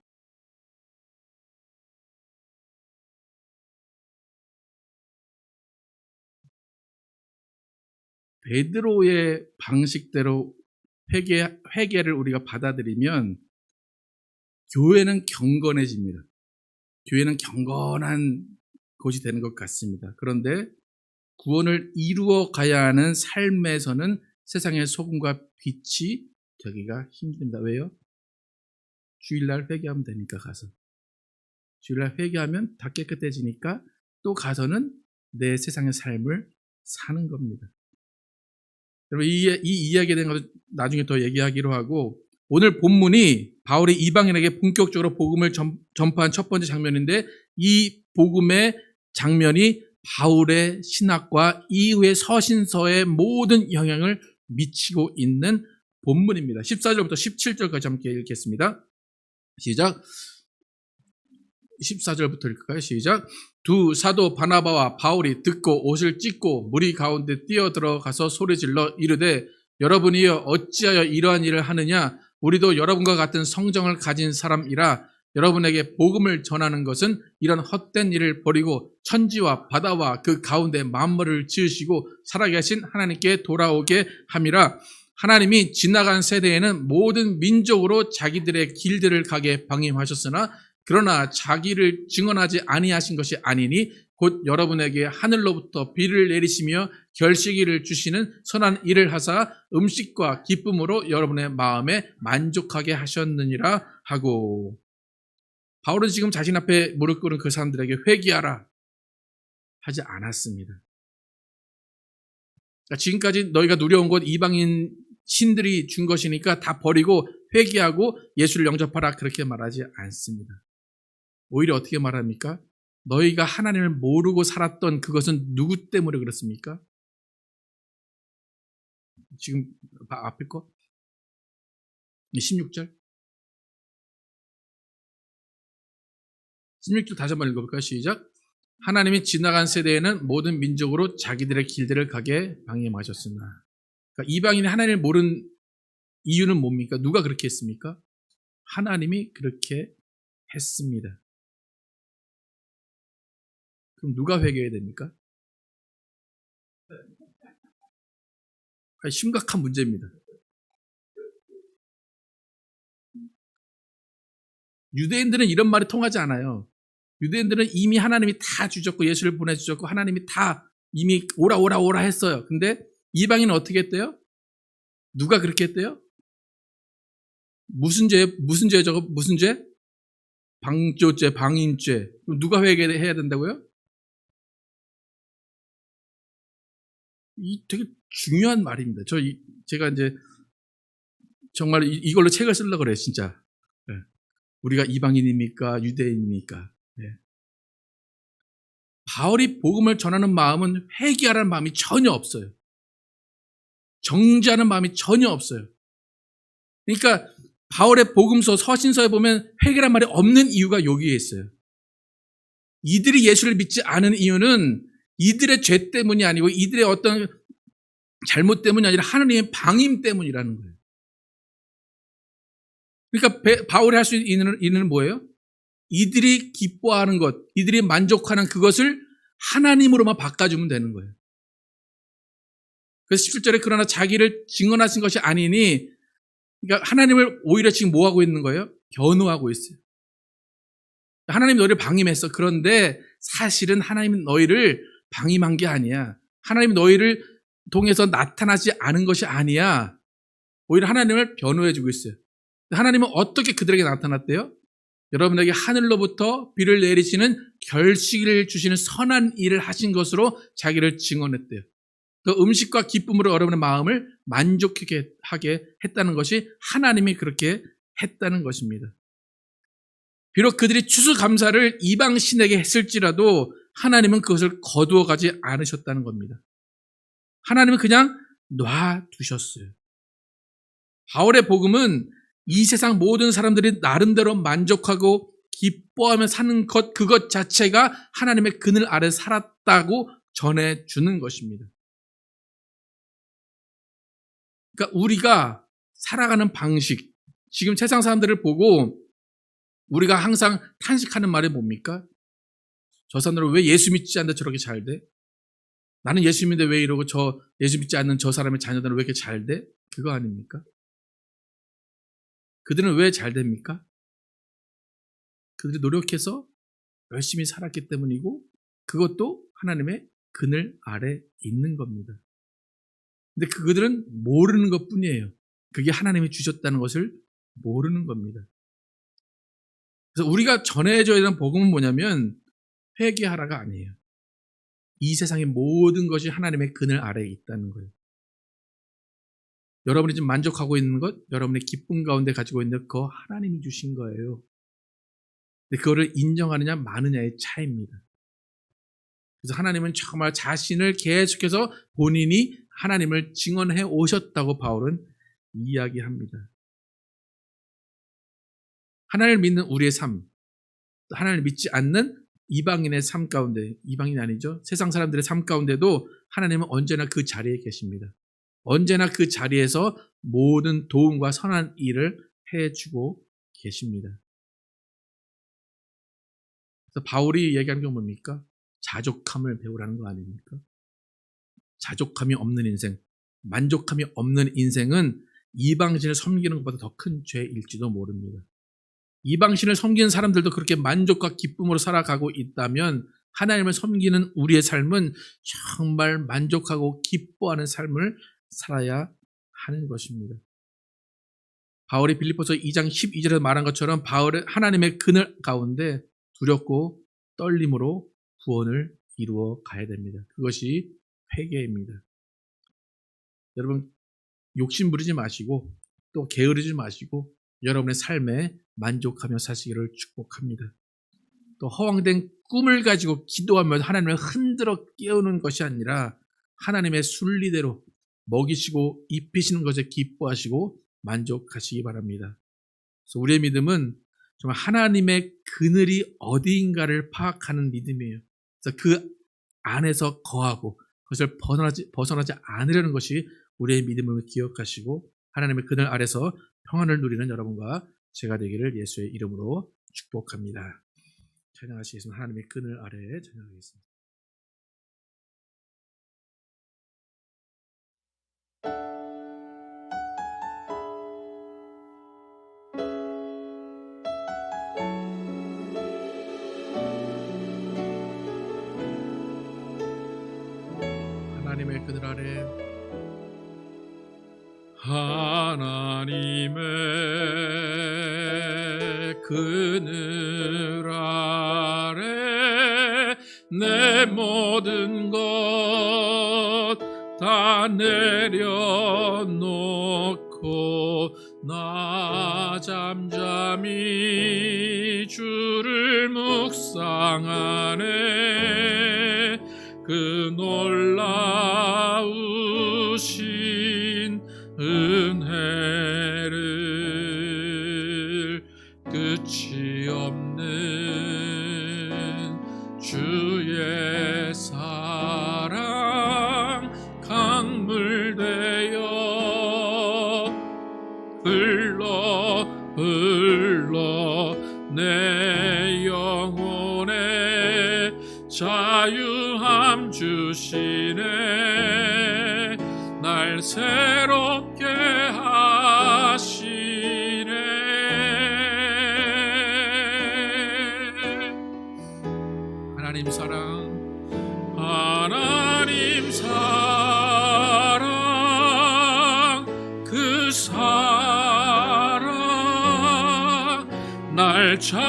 Speaker 1: 베드로의 방식대로 회개를 우리가 받아들이면 교회는 경건해집니다. 교회는 경건한 곳이 되는 것 같습니다. 그런데 구원을 이루어 가야 하는 삶에서는 세상의 소금과 빛이 되기가 힘듭니다. 왜요? 주일날 회개하면 되니까 가서. 주일날 회개하면 다 깨끗해지니까 또 가서는 내 세상의 삶을 사는 겁니다. 여러분 이 이야기에 대한 것을 나중에 더 얘기하기로 하고 오늘 본문이 바울이 이방인에게 본격적으로 복음을 전파한 첫 번째 장면인데 이 복음의 장면이 바울의 신학과 이후의 서신서에 모든 영향을 미치고 있는 본문입니다. 14절부터 17절까지 함께 읽겠습니다. 시작. 14절부터 읽을까요? 시작. 두 사도 바나바와 바울이 듣고 옷을 찢고 무리 가운데 뛰어들어가서 소리질러 이르되 여러분이여 어찌하여 이러한 일을 하느냐? 우리도 여러분과 같은 성정을 가진 사람이라 여러분에게 복음을 전하는 것은 이런 헛된 일을 버리고 천지와 바다와 그 가운데 만물을 지으시고 살아계신 하나님께 돌아오게 함이라. 하나님이 지나간 세대에는 모든 민족으로 자기들의 길들을 가게 방임하셨으나 그러나 자기를 증언하지 아니하신 것이 아니니 곧 여러분에게 하늘로부터 비를 내리시며 결실기를 주시는 선한 일을 하사 음식과 기쁨으로 여러분의 마음에 만족하게 하셨느니라 하고. 바울은 지금 자신 앞에 무릎 꿇은 그 사람들에게 회개하라 하지 않았습니다. 그러니까 지금까지 너희가 누려온 것 이방인 신들이 준 것이니까 다 버리고 회개하고 예수를 영접하라 그렇게 말하지 않습니다. 오히려 어떻게 말합니까? 너희가 하나님을 모르고 살았던 그것은 누구 때문에 그렇습니까? 지금 앞에 거 16절 16절 다시 한번 읽어볼까요? 시작. 하나님이 지나간 세대에는 모든 민족으로 자기들의 길들을 가게 방임하셨으나. 그러니까 이방인이 하나님을 모르는 이유는 뭡니까? 누가 그렇게 했습니까? 하나님이 그렇게 했습니다. 그럼 누가 회개해야 됩니까? 심각한 문제입니다. 유대인들은 이런 말이 통하지 않아요. 유대인들은 이미 하나님이 다 주셨고 예수를 보내주셨고 하나님이 다 이미 오라 했어요. 근데 이방인은 어떻게 했대요? 누가 그렇게 했대요? 무슨 죄 저거 무슨 죄? 방조죄, 방임죄. 그럼 누가 회개해야 된다고요? 이 되게 중요한 말입니다. 제가 이제 정말 이걸로 책을 쓰려고 그래요, 진짜. 네. 우리가 이방인입니까? 유대인입니까? 네. 바울이 복음을 전하는 마음은 회개하라는 마음이 전혀 없어요. 정죄하는 마음이 전혀 없어요. 그러니까 바울의 복음서, 서신서에 보면 회개란 말이 없는 이유가 여기에 있어요. 이들이 예수를 믿지 않은 이유는 이들의 죄 때문이 아니고 이들의 어떤 잘못 때문이 아니라 하나님의 방임 때문이라는 거예요. 그러니까 바울이 할 수 있는 일은 뭐예요? 이들이 기뻐하는 것, 이들이 만족하는 그것을 하나님으로만 바꿔주면 되는 거예요. 그래서 17절에 그러나 자기를 증언하신 것이 아니니, 그러니까 하나님을 오히려 지금 뭐 하고 있는 거예요? 변호하고 있어요. 하나님 너희를 방임했어. 그런데 사실은 하나님은 너희를 방임한 게 아니야. 하나님이 너희를 통해서 나타나지 않은 것이 아니야. 오히려 하나님을 변호해주고 있어요. 하나님은 어떻게 그들에게 나타났대요? 여러분에게 하늘로부터 비를 내리시는 결실을 주시는 선한 일을 하신 것으로 자기를 증언했대요. 그 음식과 기쁨으로 여러분의 마음을 만족하게 하게 했다는 것이 하나님이 그렇게 했다는 것입니다. 비록 그들이 추수감사를 이방 신에게 했을지라도 하나님은 그것을 거두어가지 않으셨다는 겁니다. 하나님은 그냥 놔두셨어요. 바울의 복음은 이 세상 모든 사람들이 나름대로 만족하고 기뻐하며 사는 것, 그것 자체가 하나님의 그늘 아래 살았다고 전해주는 것입니다. 그러니까 우리가 살아가는 방식, 지금 세상 사람들을 보고 우리가 항상 탄식하는 말이 뭡니까? 저 사람들은 왜 예수 믿지 않는데 저렇게 잘 돼? 나는 예수 믿는데 왜 이러고 저 예수 믿지 않는 저 사람의 자녀들은 왜 이렇게 잘 돼? 그거 아닙니까? 그들은 왜 잘 됩니까? 그들이 노력해서 열심히 살았기 때문이고 그것도 하나님의 그늘 아래 있는 겁니다. 근데 그들은 모르는 것뿐이에요. 그게 하나님이 주셨다는 것을 모르는 겁니다. 그래서 우리가 전해줘야 되는 복음은 뭐냐면 회개하라가 아니에요. 이 세상의 모든 것이 하나님의 그늘 아래에 있다는 거예요. 여러분이 지금 만족하고 있는 것, 여러분의 기쁨 가운데 가지고 있는 그거 하나님이 주신 거예요. 근데 그거를 인정하느냐 마느냐의 차이입니다. 그래서 하나님은 정말 자신을 계속해서 본인이 하나님을 증언해 오셨다고 바울은 이야기합니다. 하나님을 믿는 우리의 삶, 하나님을 믿지 않는 이방인의 삶 가운데, 이방인이 아니죠, 세상 사람들의 삶 가운데도 하나님은 언제나 그 자리에 계십니다. 언제나 그 자리에서 모든 도움과 선한 일을 해주고 계십니다. 그래서 바울이 얘기하는 게 뭡니까? 자족함을 배우라는 거 아닙니까? 자족함이 없는 인생, 만족함이 없는 인생은 이방신을 섬기는 것보다 더 큰 죄일지도 모릅니다. 이방신을 섬기는 사람들도 그렇게 만족과 기쁨으로 살아가고 있다면 하나님을 섬기는 우리의 삶은 정말 만족하고 기뻐하는 삶을 살아야 하는 것입니다. 바울이 빌립보서 2장 12절에서 말한 것처럼 바울은 하나님의 그늘 가운데 두렵고 떨림으로 구원을 이루어 가야 됩니다. 그것이 회개입니다. 여러분, 욕심 부리지 마시고 또 게으르지 마시고 여러분의 삶에 만족하며 사시기를 축복합니다. 또 허황된 꿈을 가지고 기도하며 하나님을 흔들어 깨우는 것이 아니라 하나님의 순리대로 먹이시고 입히시는 것에 기뻐하시고 만족하시기 바랍니다. 그래서 우리의 믿음은 정말 하나님의 그늘이 어디인가를 파악하는 믿음이에요. 그래서 그 안에서 거하고 그것을 벗어나지 않으려는 것이 우리의 믿음을 기억하시고 하나님의 그늘 아래서 평안을 누리는 여러분과 제가 되기를 예수의 이름으로 축복합니다. 찬양하시겠습니다. 하나님의 그늘 아래에 찬양하겠습니다. 하나님의 그늘 아래,
Speaker 2: 하나님의 그늘 아래 내 모든 것 다 내려놓고 나 잠잠히 주를 묵상하네. 그 놀라우신 은혜를 끝이 없는 주의 사랑 강물 되어 흘러 내 영혼에 자유함 주시네. 날 새롭게 하시네.
Speaker 1: 하나님 사랑,
Speaker 2: 하나님 사랑, 그 사랑 날 자유케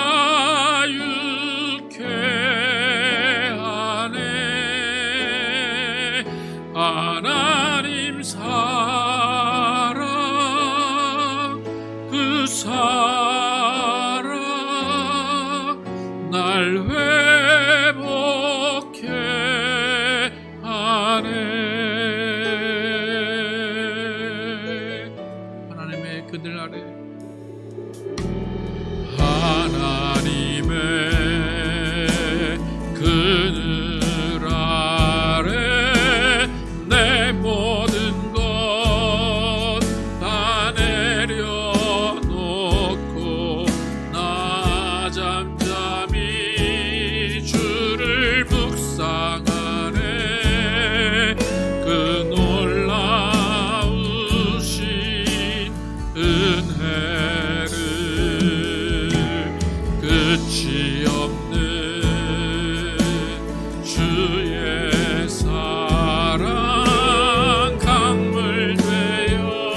Speaker 2: 하네. 하나님 사랑, 그 사랑 날 회복케 하네.
Speaker 1: 하나님의 그늘 아래,
Speaker 2: 하나님의 그늘 아래 내 모든 것 다 내려놓고 나 잠잠히 주를 묵상하네. 그 놀라우신 은혜를 끝이 없는 주의 사랑 강물 되어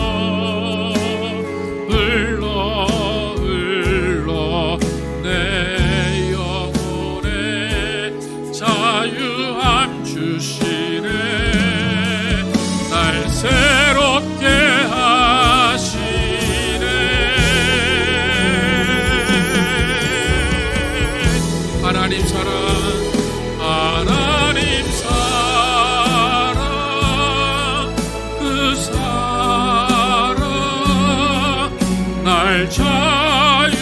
Speaker 2: 흘러 내 영혼에 자유함 주시네. 날 새롭게 하시네. 하나님 사랑, 하나님 사랑, 그 사랑 날 자유케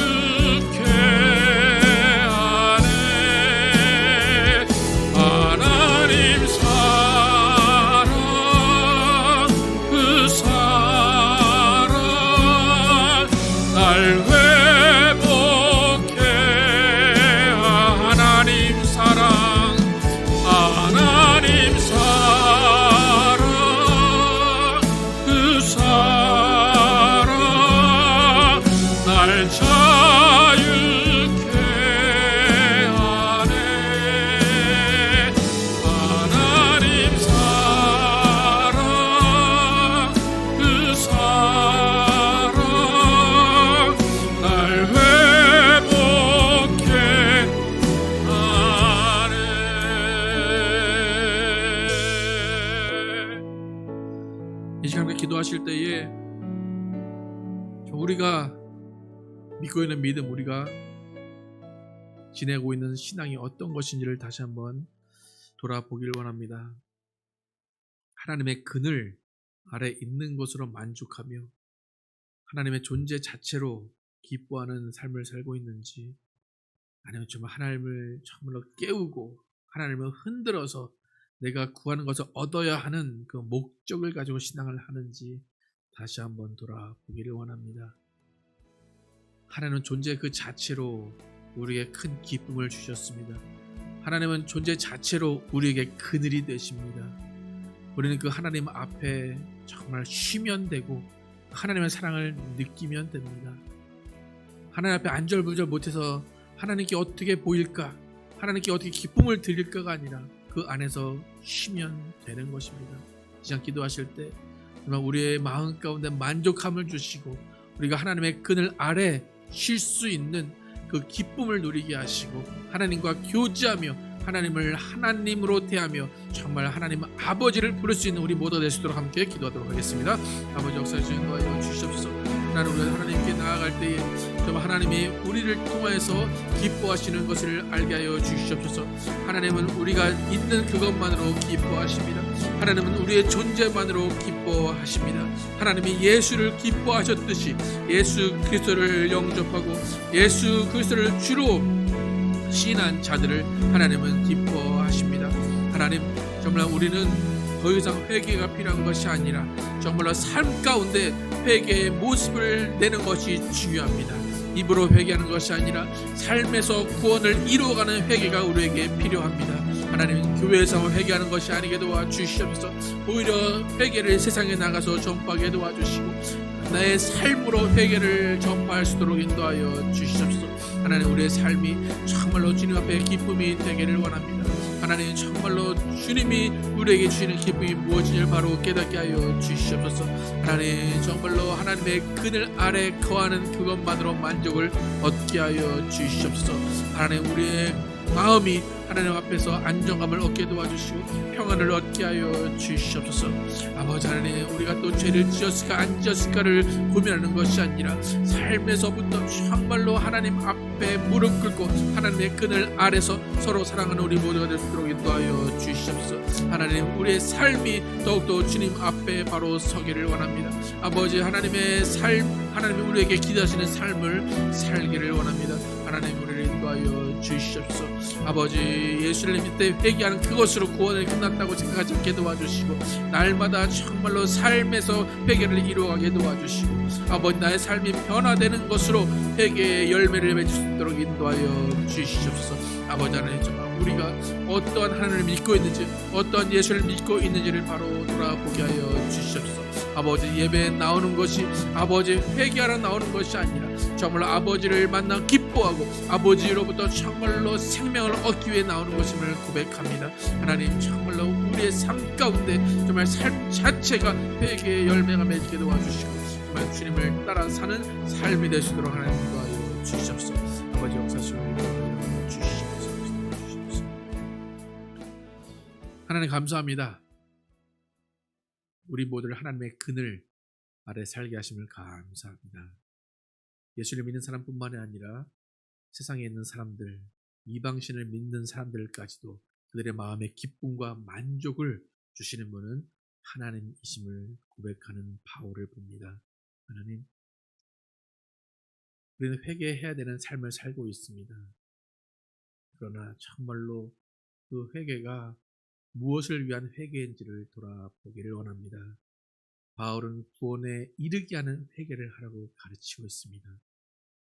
Speaker 1: 기도하실 때에 우리가 믿고 있는 믿음, 우리가 지내고 있는 신앙이 어떤 것인지를 다시 한번 돌아보길 원합니다. 하나님의 그늘 아래 있는 것으로 만족하며 하나님의 존재 자체로 기뻐하는 삶을 살고 있는지, 아니면 정말 하나님을 정말로 깨우고 하나님을 흔들어서 내가 구하는 것을 얻어야 하는 그 목적을 가지고 신앙을 하는지 다시 한번 돌아보기를 원합니다. 하나님은 존재 그 자체로 우리에게 큰 기쁨을 주셨습니다. 하나님은 존재 자체로 우리에게 그늘이 되십니다. 우리는 그 하나님 앞에 정말 쉬면 되고 하나님의 사랑을 느끼면 됩니다. 하나님 앞에 안절부절 못해서 하나님께 어떻게 보일까, 하나님께 어떻게 기쁨을 드릴까가 아니라 그 안에서 쉬면 되는 것입니다. 이 시간 기도하실 때 정말 우리의 마음 가운데 만족함을 주시고 우리가 하나님의 그늘 아래 쉴 수 있는 그 기쁨을 누리게 하시고 하나님과 교제하며 하나님을 하나님으로 대하며 정말 하나님 아버지를 부를 수 있는 우리 모두가 될 수 있도록 함께 기도하도록 하겠습니다. 아버지 역사해 주신 도와여 주시옵소서. 하나님, 우리가 하나님께 나아갈 때에 정말 하나님이 우리를 통하여서 기뻐하시는 것을 알게 하여 주시옵소서. 하나님은 우리가 있는 그것만으로 기뻐하십니다. 하나님은 우리의 존재만으로 기뻐하십니다. 하나님이 예수를 기뻐하셨듯이 예수 그리스도를 영접하고 예수 그리스도를 주로 신한 자들을 하나님은 기뻐하십니다. 하나님, 정말 우리는 더 이상 회개가 필요한 것이 아니라 정말로 삶 가운데 회개의 모습을 내는 것이 중요합니다. 입으로 회개하는 것이 아니라 삶에서 구원을 이루어가는 회개가 우리에게 필요합니다. 하나님, 교회에서 회개하는 것이 아니게 도와주시옵소서. 오히려 회개를 세상에 나가서 전파하게 도와주시고 나의 삶으로 회개를 전파할 수 있도록 인도하여 주시옵소서. 하나님, 우리의 삶이 정말로 주님 앞에 기쁨이 되기를 원합니다. 하나님, 정말로 주님이 우리에게 주시는 기쁨이 무엇인지를 바로 깨닫게 하여 주시옵소서. 하나님, 정말로 하나님의 그늘 아래 거하는 그것만으로 만족을 얻게 하여 주시옵소서. 하나님, 우리의 마음이 하나님 앞에서 안정감을 얻게 도와주시고 평안을 얻게 하여 주시옵소서. 아버지 하나님, 우리가 또 죄를 지었을까 안 지었을까를 고민하는 것이 아니라 삶에서부터 정말로 하나님 앞에 무릎 꿇고 하나님의 그늘 아래서 서로 사랑하는 우리 모두가 될 수 있도록 인도하여 주시옵소서. 하나님, 우리의 삶이 더욱더 주님 앞에 바로 서기를 원합니다. 아버지 하나님의 삶, 하나님이 우리에게 기대하시는 삶을 살기를 원합니다. 하나님, 우리를 인도하여 주시옵소서. 아버지, 예수를 믿을 때 회개하는 그것으로 구원이 끝났다고 생각하지 않게 도와주시고 날마다 정말로 삶에서 회개를 이루어가게 도와주시고 아버지, 나의 삶이 변화되는 것으로 회개의 열매를 맺을 수 있도록 인도하여 주시옵소서. 아버지 하나님, 정말 우리가 어떠한 하나님을 믿고 있는지 어떠한 예수를 믿고 있는지를 바로 돌아보게 하여 주시옵소서. 아버지, 예배에 나오는 것이 아버지 회개하러 나오는 것이 아니라 정말로 아버지를 만나 기뻐하고 아버지로부터 정말로 생명을 얻기 위해 나오는 것임을 고백합니다. 하나님, 정말로 우리의 삶 가운데 정말 삶 자체가 회개의 열매가 맺게 도와주시고 정말 주님을 따라 사는 삶이 될 수 있도록 하나님 도와주시옵소서. 주시옵소서. 아버지 역사하시고 주시옵소서. 하나님, 감사합니다. 우리 모두를 하나님의 그늘 아래 살게 하심을 감사합니다. 예수를 믿는 사람뿐만이 아니라 세상에 있는 사람들, 이방신을 믿는 사람들까지도 그들의 마음의 기쁨과 만족을 주시는 분은 하나님이심을 고백하는 바울을 봅니다. 하나님, 우리는 회개해야 되는 삶을 살고 있습니다. 그러나 정말로 그 회개가 무엇을 위한 회개인지를 돌아보기를 원합니다. 바울은 구원에 이르게 하는 회개를 하라고 가르치고 있습니다.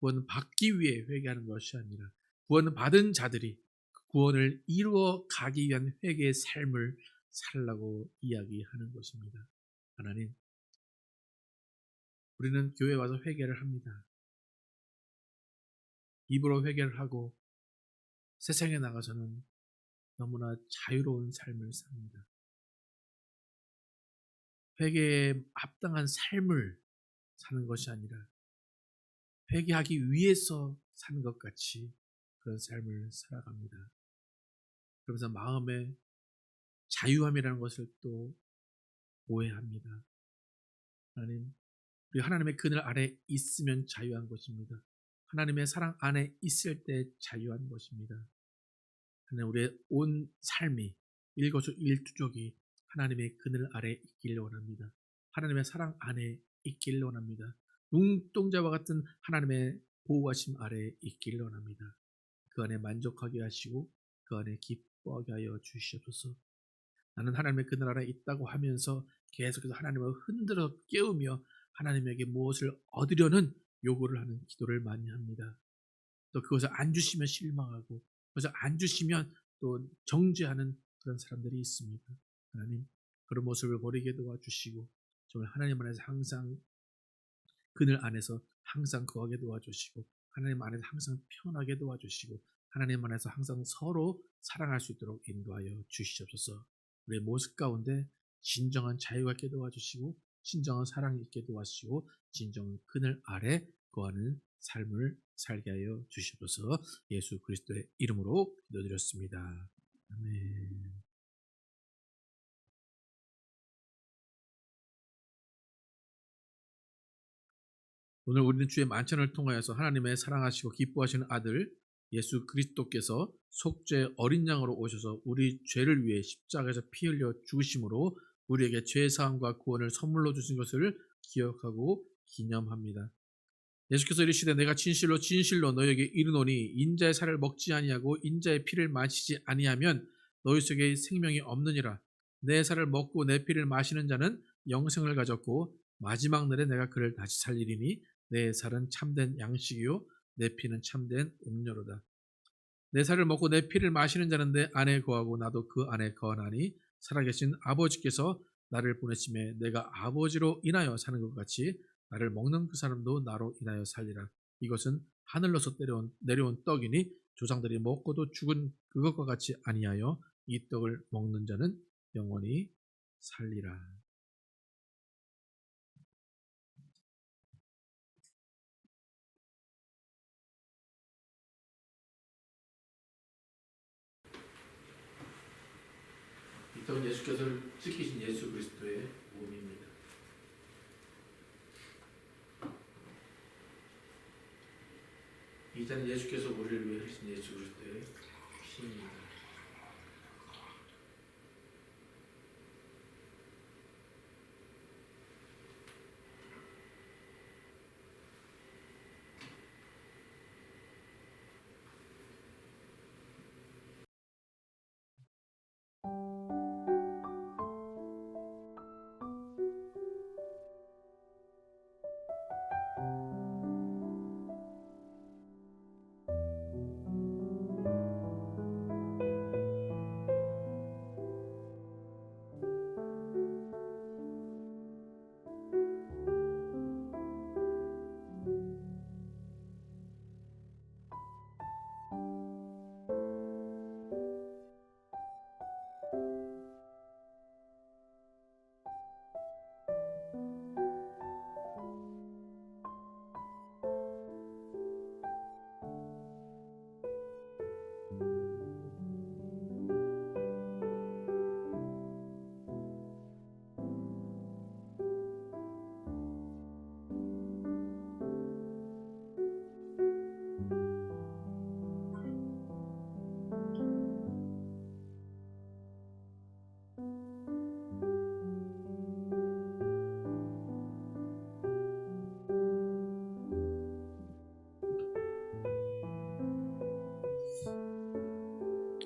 Speaker 1: 구원은 받기 위해 회개하는 것이 아니라 구원을 받은 자들이 구원을 이루어 가기 위한 회개의 삶을 살라고 이야기하는 것입니다. 하나님, 우리는 교회에 와서 회개를 합니다. 입으로 회개를 하고 세상에 나가서는 너무나 자유로운 삶을 삽니다. 회개에 합당한 삶을 사는 것이 아니라 회개하기 위해서 사는 것 같이 그런 삶을 살아갑니다. 그러면서 마음에 자유함이라는 것을 또 오해합니다. 하나님, 우리 하나님의 그늘 아래 있으면 자유한 것입니다. 하나님의 사랑 안에 있을 때 자유한 것입니다. 하나님, 우리의 온 삶이 일거수일투족이 하나님의 그늘 아래 있기를 원합니다. 하나님의 사랑 안에 있기를 원합니다. 눈동자와 같은 하나님의 보호하심 아래 있기를 원합니다. 그 안에 만족하게 하시고 그 안에 기뻐하게 하여 주시옵소서. 나는 하나님의 그늘 아래 있다고 하면서 계속해서 하나님을 흔들어 깨우며 하나님에게 무엇을 얻으려는 요구를 하는 기도를 많이 합니다. 또 그것을 안 주시면 실망하고 그것을 안 주시면 또 정죄하는 그런 사람들이 있습니다. 하나님, 그런 모습을 버리게 도와주시고 정말 하나님 안에서 항상 그늘 안에서 항상 거하게 도와주시고 하나님 안에서 항상 편하게 도와주시고 하나님 안에서 항상 서로 사랑할 수 있도록 인도하여 주시옵소서. 우리의 모습 가운데 진정한 자유가 있게 도와주시고 진정한 사랑이 있게 도와주시고 진정한 그늘 아래 거하는 삶을 살게 하여 주시옵소서. 예수 그리스도의 이름으로 기도드렸습니다. 아멘. 오늘 우리는 주의 만찬을 통하여서 하나님의 사랑하시고 기뻐하시는 아들 예수 그리스도께서 속죄 어린 양으로 오셔서 우리 죄를 위해 십자가에서 피 흘려 죽으심으로 우리에게 죄 사함과 구원을 선물로 주신 것을 기억하고 기념합니다. 예수께서 이르시되 내가 진실로 진실로 너희에게 이르노니 인자의 살을 먹지 아니하고 인자의 피를 마시지 아니하면 너희 속에 생명이 없느니라. 내 살을 먹고 내 피를 마시는 자는 영생을 가졌고 마지막 날에 내가 그를 다시 살리리니 내 살은 참된 양식이요 내 피는 참된 음료로다. 내 살을 먹고 내 피를 마시는 자는 내 안에 거하고 나도 그 안에 거하나니 살아계신 아버지께서 나를 보내심에 내가 아버지로 인하여 사는 것 같이 나를 먹는 그 사람도 나로 인하여 살리라. 이것은 하늘로서 내려온 떡이니 조상들이 먹고도 죽은 그것과 같이 아니하여 이 떡을 먹는 자는 영원히 살리라. 이 떡은 예수께서 지키신 예수 그리스도의 몸입니다. 이 잔은 예수께서 우리를 위해 하신 예수 그리스도의 피입니다.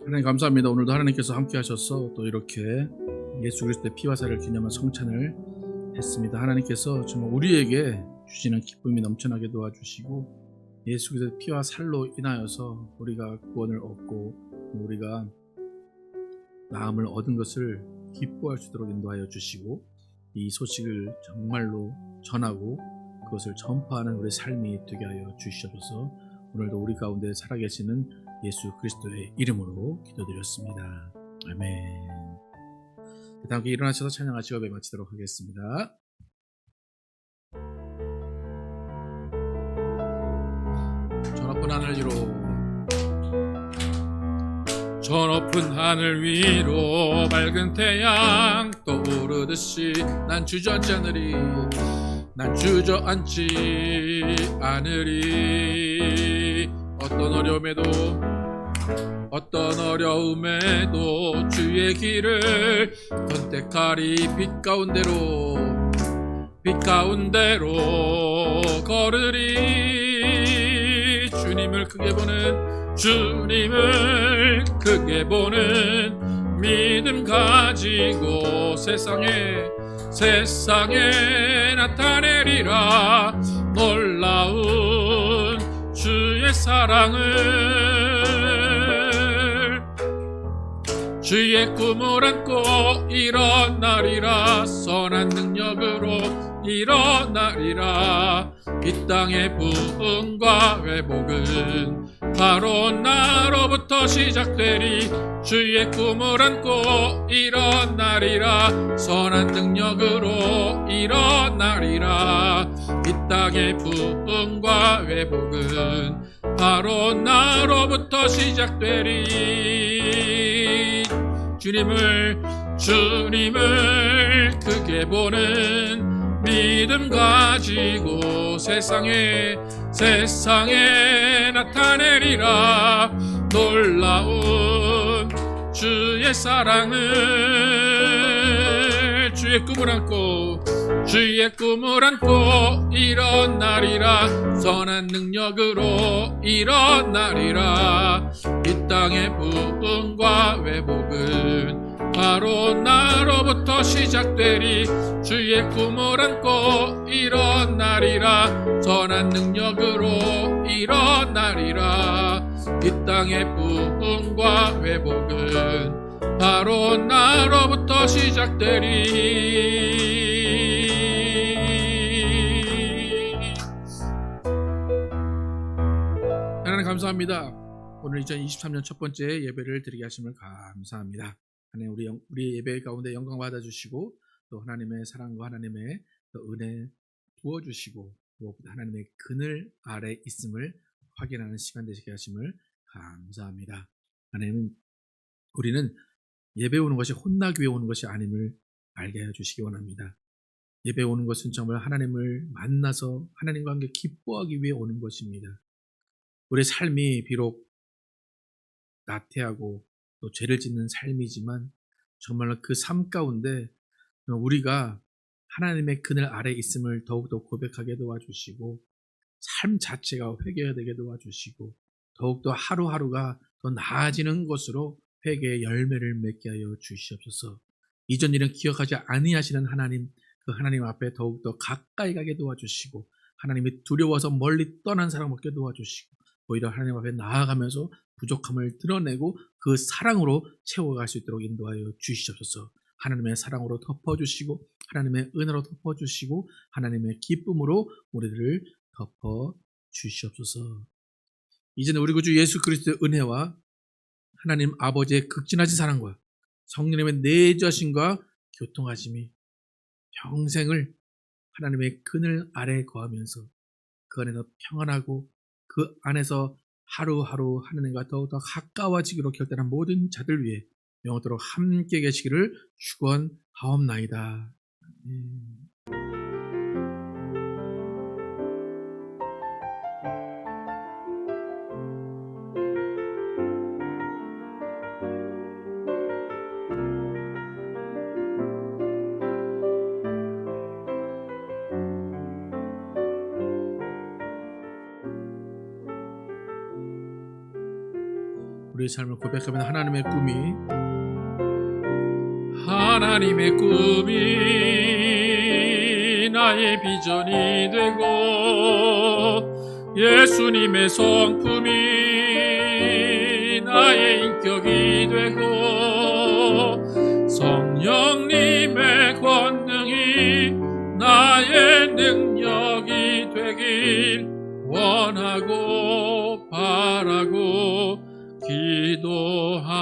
Speaker 1: 하나님 감사합니다. 오늘도 하나님께서 함께 하셔서 또 이렇게 예수 그리스도의 피와 살을 기념한 성찬을 했습니다. 하나님께서 정말 우리에게 주시는 기쁨이 넘쳐나게 도와주시고 예수 그리스도의 피와 살로 인하여서 우리가 구원을 얻고 우리가 나음을 얻은 것을 기뻐할 수 있도록 인도하여 주시고 이 소식을 정말로 전하고 그것을 전파하는 우리 삶이 되게 하여 주시옵소서. 오늘도 우리 가운데 살아계시는 예수 그리스도의 이름으로 기도드렸습니다. 아멘. 다 함께 일어나셔서 찬양하시고 예배 마치도록 하겠습니다. 저 높은 하늘 위로
Speaker 2: 저 높은 하늘 위로 밝은 태양 떠오르듯이 난 주저앉지 않으리. 난 주저앉지 않으리. 어떤 어려움에도 주의 길을 선택하리. 빛 가운데로 걸으리. 주님을 크게 보는 믿음 가지고 세상에 나타내리라. 놀라운 주의 사랑을. 주의 꿈을 안고 일어나리라. 선한 능력으로 일어나리라. 이 땅의 부흥과 회복은 바로 나로부터 시작되리. 주의 꿈을 안고 일어나리라. 선한 능력으로 일어나리라. 이 땅의 부흥과 회복은 바로 나로부터 시작되리. 주님을 크게 보는 믿음 가지고 세상에 나타내리라. 놀라운 주의 사랑을. 주의 꿈을 안고 일어나리라. 선한 능력으로 일어나리라. 이 땅의 부흥과 회복은 바로 나로부터 시작되리. 주의 꿈을 안고 일어나리라. 선한 능력으로 일어나리라. 이 땅의 부흥과 회복은 바로 나로부터 시작되리. 하나님 감사합니다. 오늘 2023년 첫 번째 예배를 드리게 하심을 감사합니다. 하나님, 우리 예배 가운데 영광 받아주시고 또 하나님의 사랑과 하나님의 또 은혜 부어주시고 무엇보다 하나님의 그늘 아래 있음을 확인하는 시간 되시게 하심을 감사합니다. 하나님, 우리는 예배 오는 것이 혼나기 위해 오는 것이 아님을 알게 해주시기 원합니다. 예배 오는 것은 정말 하나님을 만나서 하나님과 함께 기뻐하기 위해 오는 것입니다. 우리의 삶이 비록 나태하고 또 죄를 짓는 삶이지만 정말로 그 삶 가운데 우리가 하나님의 그늘 아래 있음을 더욱더 고백하게 도와주시고 삶 자체가 회개되게 도와주시고 더욱더 하루하루가 더 나아지는 것으로 회개의 열매를 맺게 하여 주시옵소서. 이전 일은 기억하지 아니하시는 하나님, 그 하나님 앞에 더욱더 가까이 가게 도와주시고 하나님이 두려워서 멀리 떠난 사람 없게 도와주시고 오히려 하나님 앞에 나아가면서 부족함을 드러내고 그 사랑으로 채워갈 수 있도록 인도하여 주시옵소서. 하나님의 사랑으로 덮어주시고 하나님의 은혜로 덮어주시고 하나님의 기쁨으로 우리들을 덮어주시옵소서. 이제는 우리 구주 예수 그리스도의 은혜와 하나님 아버지의 극진하신 사랑과 성령님의 내주하심과 교통하심이 평생을 하나님의 그늘 아래에 거하면서 그 안에서 평안하고 그 안에서 하루하루 하나님과 더욱더 가까워지기로 결단한 모든 자들 위해 영원토록 함께 계시기를 축원하옵나이다. 우리의 삶을 고백하면 하나님의 꿈이 나의 비전이 되고 예수님의 성품이 나의 인격이 되고 성령님의 권능이 나의 능력이 되길 원하고 바라고 기도합니다.